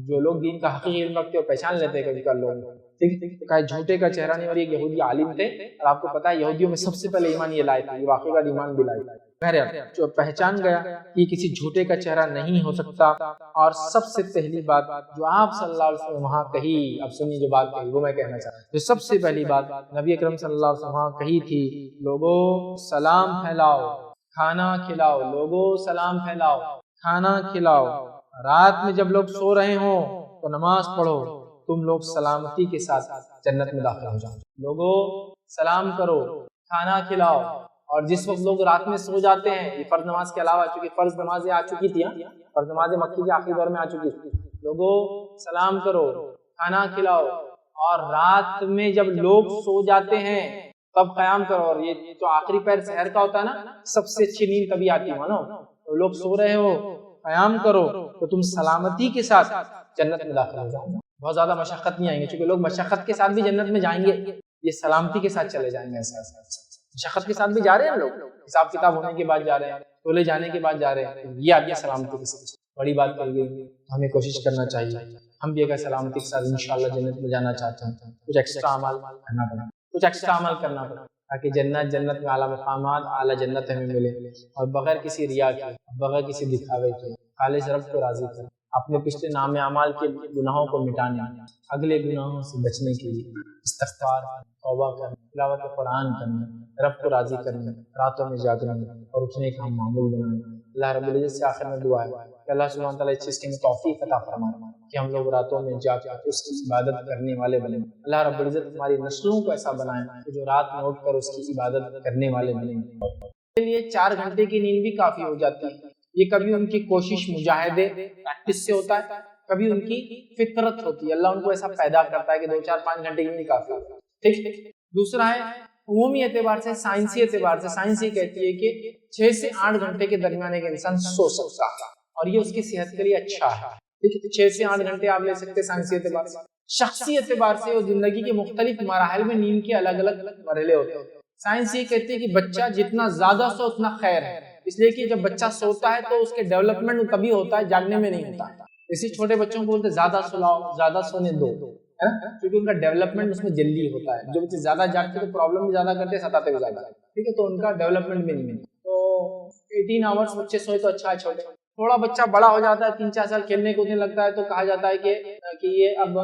جو لوگ دین کا حقیقی علم رکھتے ہیں پہچان لیتے ہیں کبھی کبھی لوگ، ٹھیک ہے، کہا جھوٹے کا چہرہ نہیں، اور یہ یہودی عالم تھے، اور آپ کو پتا ہے یہودیوں میں سب سے پہلے ایمان یہ لائے تھے، یہ واقعی کا ایمان بھی لائے تھے۔ جو پہچان گیا کہ کسی جھوٹے کا چہرہ نہیں ہو سکتا، اور سب سے پہلی بات جو آپ صلی اللہ علیہ وسلم وہاں کہی، اب سنیے جو بات کہی وہ میں کہنا چاہتا ہوں، جو سب سے پہلی بات نبی اکرم صلی اللہ علیہ وسلم وہاں کہی تھی، لوگوں سلام پھیلاؤ، کھانا کھلاؤ، لوگوں سلام پھیلاؤ، کھانا کھلاؤ، رات میں جب لوگ سو رہے ہوں تو نماز پڑھو، تم لوگ سلامتی کے ساتھ جنت میں داخل ہو جاؤ، لوگوں سلام کرو، کھانا کھلاؤ، اور جس وقت لوگ رات میں سو جاتے ہیں، یہ فرض نماز کے علاوہ، چونکہ فرض نمازیں آ چکی تھی، فرض نمازیں مکی کے آخری دور میں آ چکی تھی، لوگوں سلام کرو، کھانا کھلاؤ، اور رات میں جب لوگ سو جاتے ہیں تب قیام کرو، اور یہ جو آخری پہر سحر کا ہوتا ہے نا، سب سے اچھی نیند کبھی آتی ہے مانو، تو لوگ سو رہے ہو قیام کرو تو تم سلامتی کے ساتھ جنت میں داخل ہو جاؤ، بہت زیادہ مشقت نہیں آئیں گے، چونکہ لوگ مشقت کے ساتھ بھی جنت میں جائیں گے، یہ سلامتی کے ساتھ چلے جائیں گے، ایسا مشقت کے ساتھ بھی جا رہے ہیں لوگ، حساب کتاب ہونے کے بعد جا رہے ہیں، تولے جانے کے بعد جا رہے ہیں، یہ آتی ہے سلامتی کے ساتھ، بڑی بات کر گئی، ہمیں کوشش کرنا چاہیے، ہم بھی اگر سلامتی کے ساتھ انشاءاللہ جنت میں جانا چاہتے ہیں کچھ ایکسٹرا عمل کرنا پڑا، کچھ ایکسٹرا عمل کرنا پڑا، تاکہ جنت میں اعلیٰ مقامات، اعلیٰ جنت ہمیں ملے، اور بغیر کسی ریا کے، بغیر کسی دکھاوے کے، خالص رب کو راضی کریں، اپنے پچھلے نام اعمال کے گناہوں کو مٹانے، اگلے گناہوں سے بچنے کے لیے استغفار، توبہ کرنا، تلاوت قرآن کرنا، رب کو راضی کرنا، راتوں میں جاگنا اور اٹھنے کا ہم معمول بنانا۔ اللہ رب العزت سے آخر میں دعا ہے کہ اللہ سبحانہ تعالیٰ اس چیز کی توفیق عطا فرمائے کہ ہم لوگ راتوں میں جا کر اس کی عبادت کرنے والے بنیں۔ اللہ رب العزت ہماری نسلوں کو ایسا بنائے کہ جو رات میں اٹھ کر اس کی عبادت کرنے والے بنیں۔ اس لیے 4 گھنٹے کی نیند بھی کافی ہو جاتی ہے، یہ کبھی ان کی کوشش مجاہدے پریکٹس سے ہوتا ہے، کبھی ان کی فطرت ہوتی ہے، اللہ ان کو ایسا پیدا کرتا ہے کہ 2 4 5 گھنٹے کی نیند کافی ہوتی ہے، ٹھیک۔ دوسرا ہے عمومی اعتبار سے، سائنسی اعتبار سے، سائنس یہ کہتی ہے کہ 6 سے 8 گھنٹے کے درمیان ایک انسان سو سکتا ہے، اور یہ اس کی صحت کے لیے اچھا ہے، ٹھیک ہے، 6 سے 8 گھنٹے آپ لے سکتے ہیں سائنسی اعتبار سے، شخصی اعتبار سے اور زندگی کے مختلف مراحل میں نیند کے الگ الگ مرحلے ہوتے ہیں۔ سائنس یہ کہتی ہے کہ بچہ جتنا زیادہ سو اتنا خیر ہے، اس لیے کہ جب بچہ سوتا ہے تو اس کے ڈیولپمنٹ تبھی ہوتا ہے، جاگنے میں نہیں ہوتا۔ اسی چھوٹے بچوں کو بولتے زیادہ سلاؤ، زیادہ سونے دو، کیونکہ ان کا ڈیولپمنٹ اس میں جلدی ہوتا ہے۔ جو بچے زیادہ جاگتے تو پرابلم بھی زیادہ کرتے، ستاتے بھی زیادہ، ٹھیک ہے، تو ان کا ڈیولپمنٹ بھی نہیں ہے۔ تو 18 آورس بچے سوئے تو اچھا ہے۔ چھوٹے تھوڑا بچہ بڑا ہو جاتا ہے، 3-4 سال کھیلنے کودنے لگتا ہے، تو کہا جاتا ہے کہ یہ اب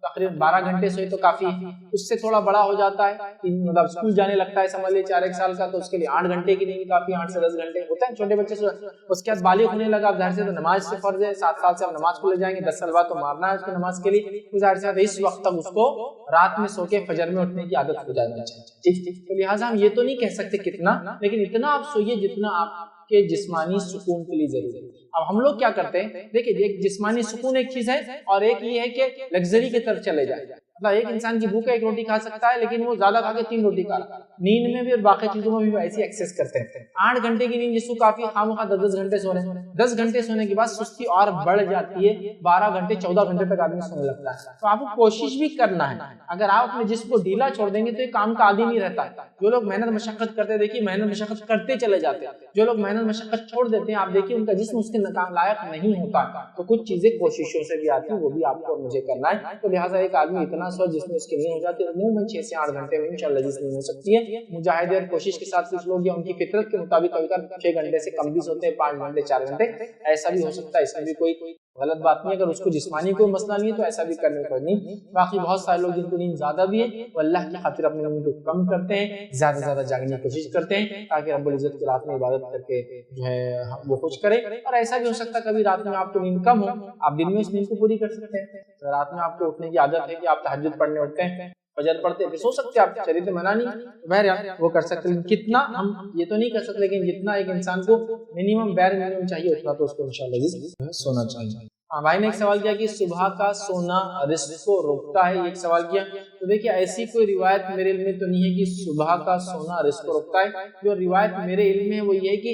تقریباً 12 گھنٹے سوئے تو کافی ہے۔ اس سے تھوڑا بڑا ہو جاتا ہے، مطلب اسکول جانے لگتا ہے، سمجھ لیے 4-1 سال کا، تو اس کے لیے 8 گھنٹے کی نیند کافی، 8 سے 10 گھنٹے ہوتے ہیں چھوٹے بچے سے۔ اس کے بعد بالغ ہونے لگا، اب ظاہر سے تو نماز سے فرض ہے، 7 سال سے اب نماز کو لے جائیں گے، 10 سال بعد تو مارنا ہے اس کو نماز کے لیے، تو ظاہر سے اس وقت تک اس کو رات میں سو کے فجر میں اٹھنے کی عادت ہو جانا چاہیے، ٹھیک۔ تو لہٰذا ہم یہ تو نہیں کہہ سکتے کتنا، لیکن اتنا آپ سوئیے جتنا آپ کے جسمانی سکون کے لیے ضروری ہے۔ اب ہم لوگ کیا کرتے ہیں، دیکھیں ایک جسمانی سکون ایک چیز ہے، اور ایک یہ ہے کہ لگژری کی طرف چلے جائے۔ مطلب ایک انسان کی بھوک ہے، 1 روٹی کھا سکتا ہے، لیکن وہ زیادہ کھا کے 3 روٹی کھا رہا ہے۔ نیند میں بھی اور باقی چیزوں میں بھی ایسی ایکسس کرتے ہیں۔ 8 گھنٹے کی نیند جس کو کافی، خامخواہ 10 گھنٹے سونے، 10 گھنٹے سونے کے بعد سستی اور بڑھ جاتی ہے، 12 گھنٹے 14 گھنٹے تک آدمی سونے لگتا ہے۔ تو آپ کو کوشش بھی کرنا ہے، اگر آپ اپنے جسم کو ڈھیلا چھوڑ دیں گے تو یہ کام کا عادی نہیں رہتا ہے۔ جو لوگ محنت مشقت کرتے، دیکھیے محنت مشقت کرتے چلے جاتے ہیں، جو لوگ محنت مشقت چھوڑ دیتے ہیں آپ دیکھیے ان کا جسم اس کے لائق نہیں ہوتا۔ تو کچھ چیزیں کوششوں سے بھی آتی ہیں، وہ بھی آپ کو اور مجھے کرنا ہے۔ تو لہٰذا ایک آدمی اتنا سو جس میں اس کی نیند ہو جاتی ہے، عموماً 6 سے 8 گھنٹے میں انشاءاللہ جس نیند ہو سکتی ہے۔ مجاہدے اور کوشش کے ساتھ کچھ لوگ یا ان کی فطرت کے مطابق 6 گھنٹے سے کم بھی سوتے ہیں، 5 گھنٹے 4 گھنٹے، ایسا بھی ہو سکتا ہے، اس میں بھی کوئی غلط بات نہیں ہے۔ اگر اس کو جسمانی کوئی مسئلہ نہیں ہے تو ایسا بھی کرنے کو نہیں۔ باقی بہت سارے لوگ جن کو نیند زیادہ بھی ہے وہ اللہ کی خاطر اپنی نیند کو کم کرتے ہیں، زیادہ سے زیادہ جاگنے کی کوشش کرتے ہیں تاکہ رب العزت کی رات میں عبادت کر کے جو ہے وہ خوش کرے۔ اور ایسا بھی ہو سکتا ہے کبھی رات میں آپ کو نیند کم ہو، آپ دن میں اس نیند کو پوری کر سکتے ہیں۔ رات میں آپ کو اٹھنے کی عادت ہے کہ آپ تہجد پڑھنے اٹھتے ہیں، فجر پڑھتے ہیں، سو سکتے ہیں آپ، شریعت میں منع نہیں، بہرحال وہ کر سکتے ہیں۔ کتنا ہم یہ تو نہیں کر سکتے، لیکن جتنا ایک انسان کو منیمم بیر منیمم چاہیے اتنا تو اس کو انشاءاللہ سونا چاہیے۔ ہاں بھائی نے ایک سوال کیا کہ صبح کا سونا رزق کو روکتا ہے، ایک سوال کیا۔ تو دیکھیے ایسی کوئی روایت میرے علم میں تو نہیں ہے کہ صبح کا سونا رزق کو روکتا ہے۔ جو روایت میرے علم میں ہے وہ یہ ہے کہ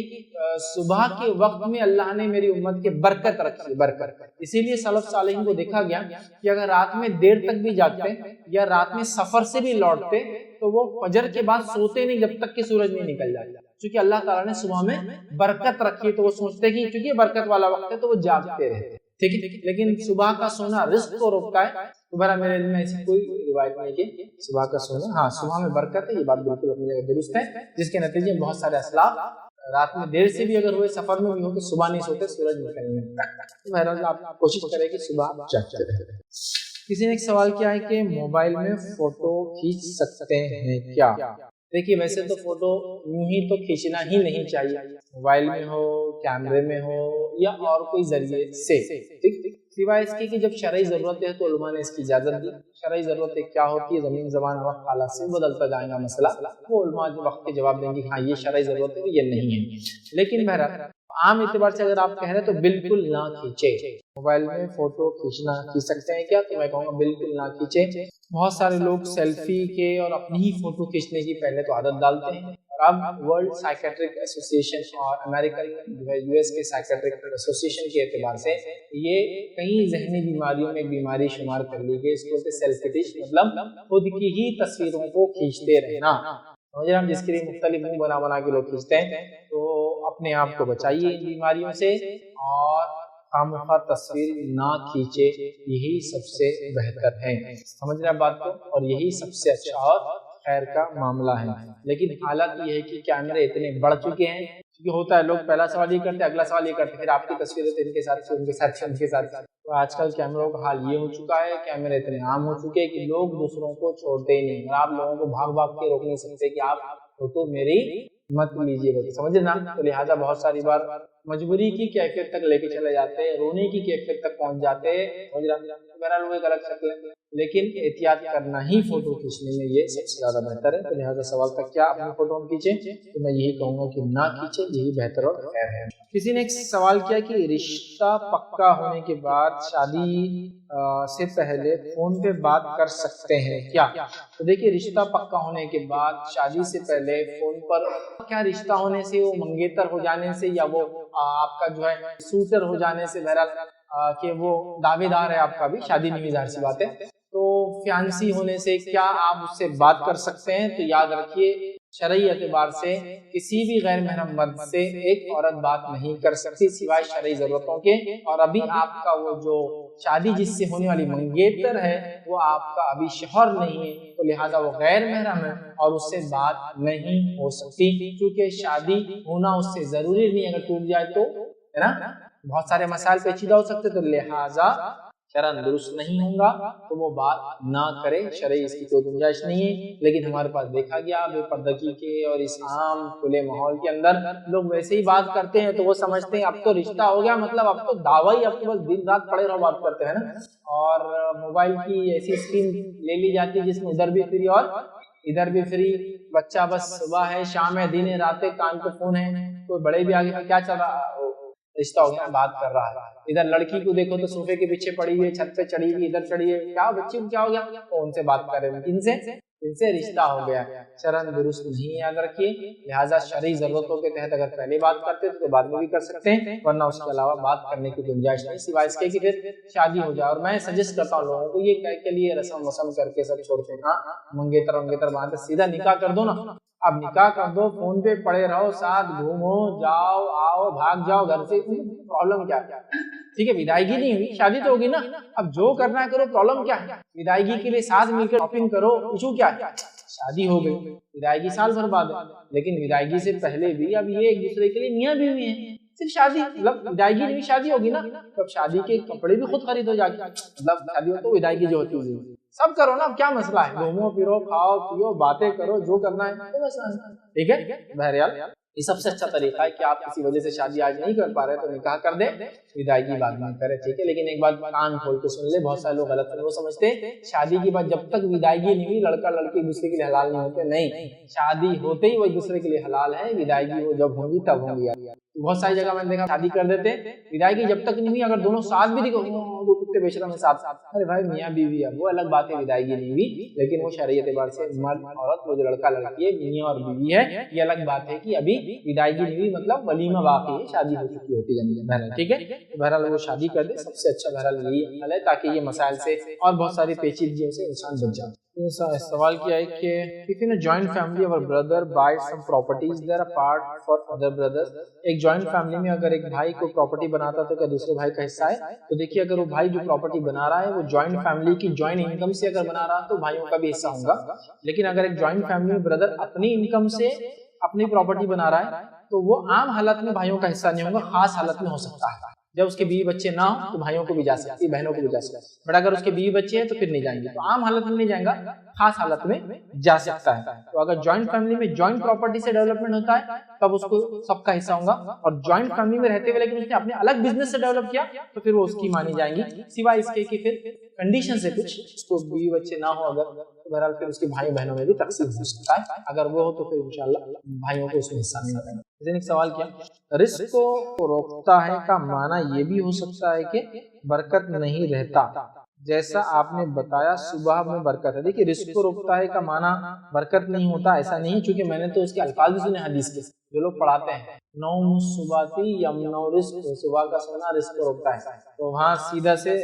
صبح کے وقت میں اللہ نے میری امت کے برکت رکھی، برکت۔ اسی لیے سلف صالحین کو دیکھا گیا کہ اگر رات میں دیر تک بھی جاگتے یا رات میں سفر سے بھی لوٹتے تو وہ فجر کے بعد سوتے نہیں جب تک کہ سورج نہیں نکل جاتا، کیونکہ اللہ تعالیٰ نے صبح میں برکت رکھی، تو وہ سوچتے کہ چونکہ برکت والا وقت ہے تو وہ جاگتے رہتے، ٹھیک ہے۔ لیکن صبح کا سونا رزق کو روکتا ہے، دوبارہ میرے علم میں ایسی کوئی روایت نہیں کہ صبح کا سونا، ہاں صبح میں برکت ہے، یہ بات بالکل اپنی جگہ درست ہے، جس کے نتیجے میں بہت سارے اسلاف رات میں دیر سے بھی اگر ہوئے، سفر میں بھی ہو، تو صبح نہیں سوتے، سورج نکلنے تک۔ بہرحال آپ کوشش کریں کہ صبح جاگتے رہیں۔ کسی نے ایک سوال کیا ہے کہ موبائل میں فوٹو کھینچ سکتے ہیں کیا؟ دیکھیے ویسے تو فوٹو یوں ہی تو کھینچنا ہی نہیں چاہیے، موبائل میں ہو، کیمرے میں ہو یا اور کوئی ذریعے سے، ٹھیک، سوائے اس کی کہ جب شرعی ضرورت ہے تو علماء نے اس کی اجازت دی۔ شرعی ضرورت کیا ہوتی ہے، زمین زبان وقت حالات سے بدلتا جائے گا مسئلہ، وہ علماء وقت کے جواب دیں گے ہاں یہ شرعی ضرورت ہے یہ نہیں ہے۔ لیکن بہرحال عام اعتبار سے اگر آپ کہہ رہے ہیں تو بالکل نہ کھینچے۔ موبائل میں فوٹو کھینچ سکتے ہیں کیا؟ تو میں کہوں گا بالکل نہ کھینچے۔ بہت سارے لوگ سیلفی کے اور اپنی ہی فوٹو کھینچنے کی پہلے تو عادت ڈالتے ہیں، اور اب ورلڈ سائیکیٹرک ایسوسی ایشن اور امریکن یو ایس کے سائیکیٹرک ایسوسی ایشن کے اعتبار سے یہ کئی ذہنی بیماریوں میں ایک بیماری شمار کر لی گئی، اس کو سیلفیٹش، مطلب خود کی ہی تصویروں کو کھینچتے رہنا، جس کے لیے مختلف منہ بنا بنا کے لوگ کھینچتے ہیں۔ تو اپنے آپ کو بچائیے ان بیماریوں سے اور خامخواہ تصویر نہ کھینچے، یہی سب سے بہتر ہے، سمجھ رہے ہیں بات کو، اور یہی سب سے اچھا اور خیر کا معاملہ ہے۔ لیکن حالت یہ ہے کہ کیمرے اتنے بڑھ چکے ہیں، کیونکہ ہوتا ہے لوگ پہلا سوال یہ کرتے ہیں، اگلا سوال یہ کرتے ہیں، پھر آپ کی تصویریں تو ان کے ساتھ ان کے ساتھ ان کے ساتھ۔ تو آج کل کیمروں کا حال یہ ہو چکا ہے، کیمرے اتنے عام ہو چکے ہیں کہ لوگ دوسروں کو چھوڑتے ہی نہیں، اور آپ لوگوں کو بھاگ بھاگ کے روک نہیں سکتے کہ آپ فوٹو میری مت لیجیے گا، سمجھے نا۔ تو لہٰذا بہت ساری بار مجبوری کی کیفیت تک لے کے چلے جاتے ہیں، رونے کی کیفیت تک پہنچ جاتے ہیں، بہرحال وہ ایک الگ شکل ہے، لیکن احتیاط کرنا ہی فوٹو کھینچنے میں یہ سب سے زیادہ بہتر ہے۔ تو لہٰذا سوال تک کیا اپنی فوٹو کھینچیں، تو میں یہی کہوں گا کہ نہ کھینچیں، یہی بہتر اور خیر ہے۔ کسی نے ایک سوال کیا کہ رشتہ پکا ہونے کے بعد شادی سے پہلے فون پہ بات کر سکتے ہیں کیا؟ تو دیکھیے رشتہ پکا ہونے کے بعد شادی سے پہلے فون پر کیا، رشتہ ہونے سے، وہ منگیتر ہو جانے سے، یا وہ آپ کا جو ہے سوٹر ہو جانے سے، بہرحال کہ وہ دعوے دار ہے آپ کا بھی، شادی نہیں ہوئی ظاہر سی بات ہے، تو فیانسی ہونے سے کیا آپ اس سے بات کر سکتے ہیں؟ تو یاد رکھیے شرعی اعتبار سے کسی بھی غیر محرم مرد سے ایک عورت بات نہیں کر سکتی سوائے شرعی ضرورتوں کے، اور ابھی آپ کا وہ جو شادی جس سے ہونے والی منگیتر ہے وہ آپ کا ابھی شوہر نہیں ہے، تو لہٰذا وہ غیر محرم ہے اور اس سے بات نہیں ہو سکتی، کیونکہ شادی ہونا اس سے ضروری نہیں، اگر ٹوٹ جائے تو ہے نا بہت سارے مسائل پیچیدہ ہو سکتے، تو لہٰذا شرعاً درست نہیں ہوگا تو وہ بات نہ کرے، شرعی اس کی کوئی گنجائش نہیں ہے۔ لیکن ہمارے پاس دیکھا گیا بے پردگی کے اور اس عام کھلے ماحول کے اندر لوگ ویسے ہی بات کرتے ہیں، تو وہ سمجھتے ہیں اب تو رشتہ ہو گیا، مطلب اب تو دعوی، اب تو بس دن رات پڑے رہو بات کرتے ہیں نا، اور موبائل کی ایسی اسکرین لے لی جاتی ہے جس میں ادھر بھی فری اور ادھر بھی فری، بچہ بس صبح ہے شام ہے دن ہے رات ہے کان پہ فون ہے، کوئی بڑے بھی آگے کیا چل رہا رشتہ ہو گیا بات کر رہا ہے، ادھر لڑکی کو دیکھو تو صوفے کے پیچھے پڑی ہوئی چھت پہ چڑھی ہوئی ادھر چڑھی ہے، کیا بچی کو کیا ہو گیا ان سے بات کر رہے ہیں، ان سے رشتہ ہو گیا، شرعاً درست نہیں، یاد رکھیے۔ لہٰذا شرعی ضرورتوں کے تحت اگر پہلے بات کرتے تو بعد میں بھی کر سکتے ہیں، ورنہ اس کے علاوہ بات کرنے کی گنجائش نہیں سوائے اس کے کہ پھر شادی ہو جائے۔ اور میں سجیسٹ کرتا ہوں لوگوں کو یہ کہہ کے لیے رسم وسم کر کے سب چھوڑتے ہیں، ہاں منگیتر باندھ سیدھا نکاح کر دو نا، اب نکاح کر دو، فون پہ پڑے رہو، ساتھ گھومو جاؤ آؤ بھاگ جاؤ گھر سے، پرابلم کیا ہے؟ ٹھیک ہے ودائیگی نہیں ہوئی شادی تو ہوگی نا، اب جو کرنا ہے کرو، پرابلم کیا ہے؟ ودائیگی کے لیے ساتھ مل کر شاپنگ کرو، ایشو کیا ہے؟ شادی ہو گئی، ودائیگی سال بھر بعد ہے، لیکن ودائیگی سے پہلے بھی اب یہ ایک دوسرے کے لیے میاں بیوی ہیں، صرف شادی مطلب ودائیگی نہیں شادی ہوگی نا، تب شادی کے کپڑے بھی خود خرید ہو جا کے، مطلب شادی ہو تو ودائیگی جو ہوتی ہے سب کرو نا، اب کیا مسئلہ ہے؟ گھومو پھرو کھاؤ پیو باتیں کرو جو کرنا ہے تو بس، ٹھیک ہے۔ بہرحال یہ سب سے اچھا طریقہ ہے کہ آپ کسی وجہ سے شادی آج نہیں کر پا رہے تو نکاح کر دیں، ودائیگی بعد میں کریں، ٹھیک ہے۔ لیکن ایک بات کان کھول کے سن لے، بہت سارے لوگ غلط وہ سمجھتے ہیں شادی کے بعد جب تک ودائیگی نہیں ہوئی لڑکا لڑکی ایک دوسرے کے لیے حلال نہیں ہوتے، نہیں، شادی ہوتے ہی وہ ایک دوسرے کے لیے حلال ہے، ودائیگی وہ جب ہوگی تب ہوگی۔ بہت ساری جگہ میں نے دیکھا شادی کر دیتے ودائیگی جب تک نہیں ہوئی، اگر دونوں ساتھ بھی دکھو وہ کتنے بیشرم ہے ساتھ، ارے بھائی میاں بیوی ہے وہ الگ بات ہے، ودائیگی نہیں ہوئی، لیکن وہ شرعی اعتبار سے مرد عورت وہ جو لڑکا لڑکی ہے میاں اور بیوی ہے، یہ الگ بات ہے کہ ابھی ودائیگی نہیں ہوئی، مطلب ولیمہ باقی ہے، شادی ہو چکی ہوتی ہے بہرحال، ٹھیک ہے۔ بہرحال وہ شادی کر دے، سب سے اچھا بہرحال یہی حل ہے تاکہ یہ مسائل سے اور بہت ساری پیچیدگیوں سے انسان بچ جائے۔ سوال کیا ہے کہ if in a joint family our brother buys some property is there a part for other brothers؟ ایک جوائنٹ فیملی میں اگر ایک بھائی کو پراپرٹی بناتا تو کیا دوسرے بھائی کا حصہ ہے؟ تو دیکھیے اگر وہ بھائی جو پراپرٹی بنا رہا ہے وہ جوائنٹ فیملی کی جوائنٹ انکم سے اگر بنا رہا تو بھائیوں کا بھی حصہ ہوگا، لیکن اگر ایک جوائنٹ فیملی میں بردر اپنی انکم سے اپنی پراپرٹی بنا رہا ہے تو وہ عام حالت میں بھائیوں کا حصہ نہیں ہوگا، خاص حالت میں ہو سکتا ہے، جب اس کے بیوی بچے نہ ہوں تو بھائیوں کو بھی جا سکتی ہے بہنوں کو بھی جا سکتی ہے، بٹ اگر اس کے بیوی بچے ہیں تو پھر نہیں جائیں گے، تو عام حالت میں نہیں جائیں گا، خاص حالت میں جا سکتا ہے۔ تو اگر جوائنٹ فیملی میں جوائنٹ پراپرٹی سے ڈیولپمنٹ ہوتا ہے تب اس کو سب کا حصہ ہوگا، اور جوائنٹ فیملی میں رہتے ہوئے لیکن اس نے اپنے الگ بزنس سے ڈیولپ کیا تو پھر وہ اس کی مانی جائیں گی، سوائے اس کے کہ پھر کنڈیشن سے کچھ اس کو بیوی بچے نہ ہو اگر، تو بہرحال پھر اس کے بھائی بہنوں میں بھی تقسیم ہو سکتا ہے، اگر وہ ہو تو پھر انشاءاللہ بھائیوں کو اس میں حصہ نہیں ملے گا۔ ایک سوال کیا رزق کو روکتا ہے کا معنی یہ بھی ہو سکتا ہے کہ برکت نہیں رہتا، جیسا آپ نے بتایا صبح میں برکت ہے؟ دیکھیے رزق کو روکتا ہے کا معنی برکت نہیں ہوتا ایسا نہیں، چونکہ میں نے تو اس کے الفاظ بھی سنے حدیث کے، جو لوگ پڑھاتے ہیں نوم صبحتی یمنع رزق، صبح کا سونا رزق کو روکتا ہے، تو وہاں سیدھا سے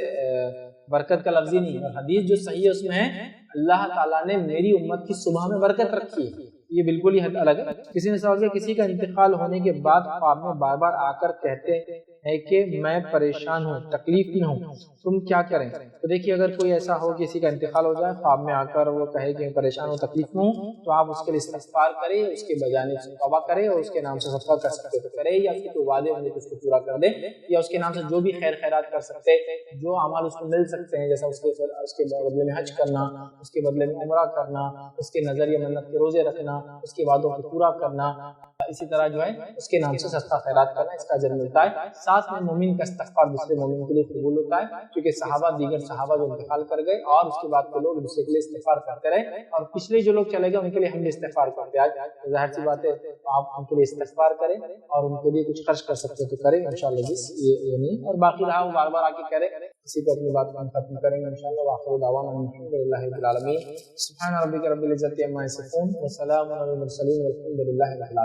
برکت کا لفظ ہی نہیں، اور حدیث جو صحیح ہے اس میں ہے اللہ تعالیٰ نے میری امت کی صبح میں برکت رکھی ہے، یہ بالکل ہی الگ ہے۔ کسی نے سوال کیا کسی کا انتقال ہونے کے بعد خواب میں بار بار آ کر کہتے ہیں کہ میں پریشان ہوں تکلیف میں ہوں تم کیا کریں؟ تو دیکھیے اگر کوئی ایسا ہو کسی کا انتقال ہو جائے خواب میں آ کر وہ کہے کہ میں پریشان ہوں تکلیف میں ہوں، تو آپ اس کے لیے استغفار کریں، اس کے بجانب سے توبہ کریں اور اس کے نام سے صدقہ کر سکتے تو کریں، یا اس کے کوئی وعدے ہوں اس کو پورا کر دیں، یا اس کے نام سے جو بھی خیر خیرات کر سکتے جو اعمال اس کو مل سکتے ہیں، جیسا اس کے بدلے میں حج کرنا، اس کے بدلے میں عمرہ کرنا، اس کے نظر یا منت کے روزے رکھنا، اس کے وعدوں کو پورا کرنا، اسی طرح جو ہے اس کے نام سے صدقہ خیرات کرنا، اس کا اجر ملتا ہے۔ ساتھ میں مومن کا استغفار دوسرے مومن کے لیے قبول ہوتا ہے، کیونکہ صحابہ دیگر صحابہ جو انتقال کر گئے اور اس کے بعد کے لوگ دوسرے کے لیے استغفار کرتے رہے، اور پچھلے جو لوگ چلے گئے ان کے لیے ہم بھی استغفار کرتے آج، ظاہر سی بات ہے آپ ان کے لیے استغفار کریں اور ان کے لیے کچھ خرچ کر سکتے تو کریں انشاءاللہ، جس یہ نہیں، اور باقی رہا وہ بار بار آ کے کریں، اسی پر اپنی بات کو ہم ختم کریں گے انشاءاللہ۔ وآخر دعوانا الحمدللہ رب العالمین، سبحان ربک رب العزۃ عما یصفون وسلام علی المرسلین والحمد للہ رب العالمین۔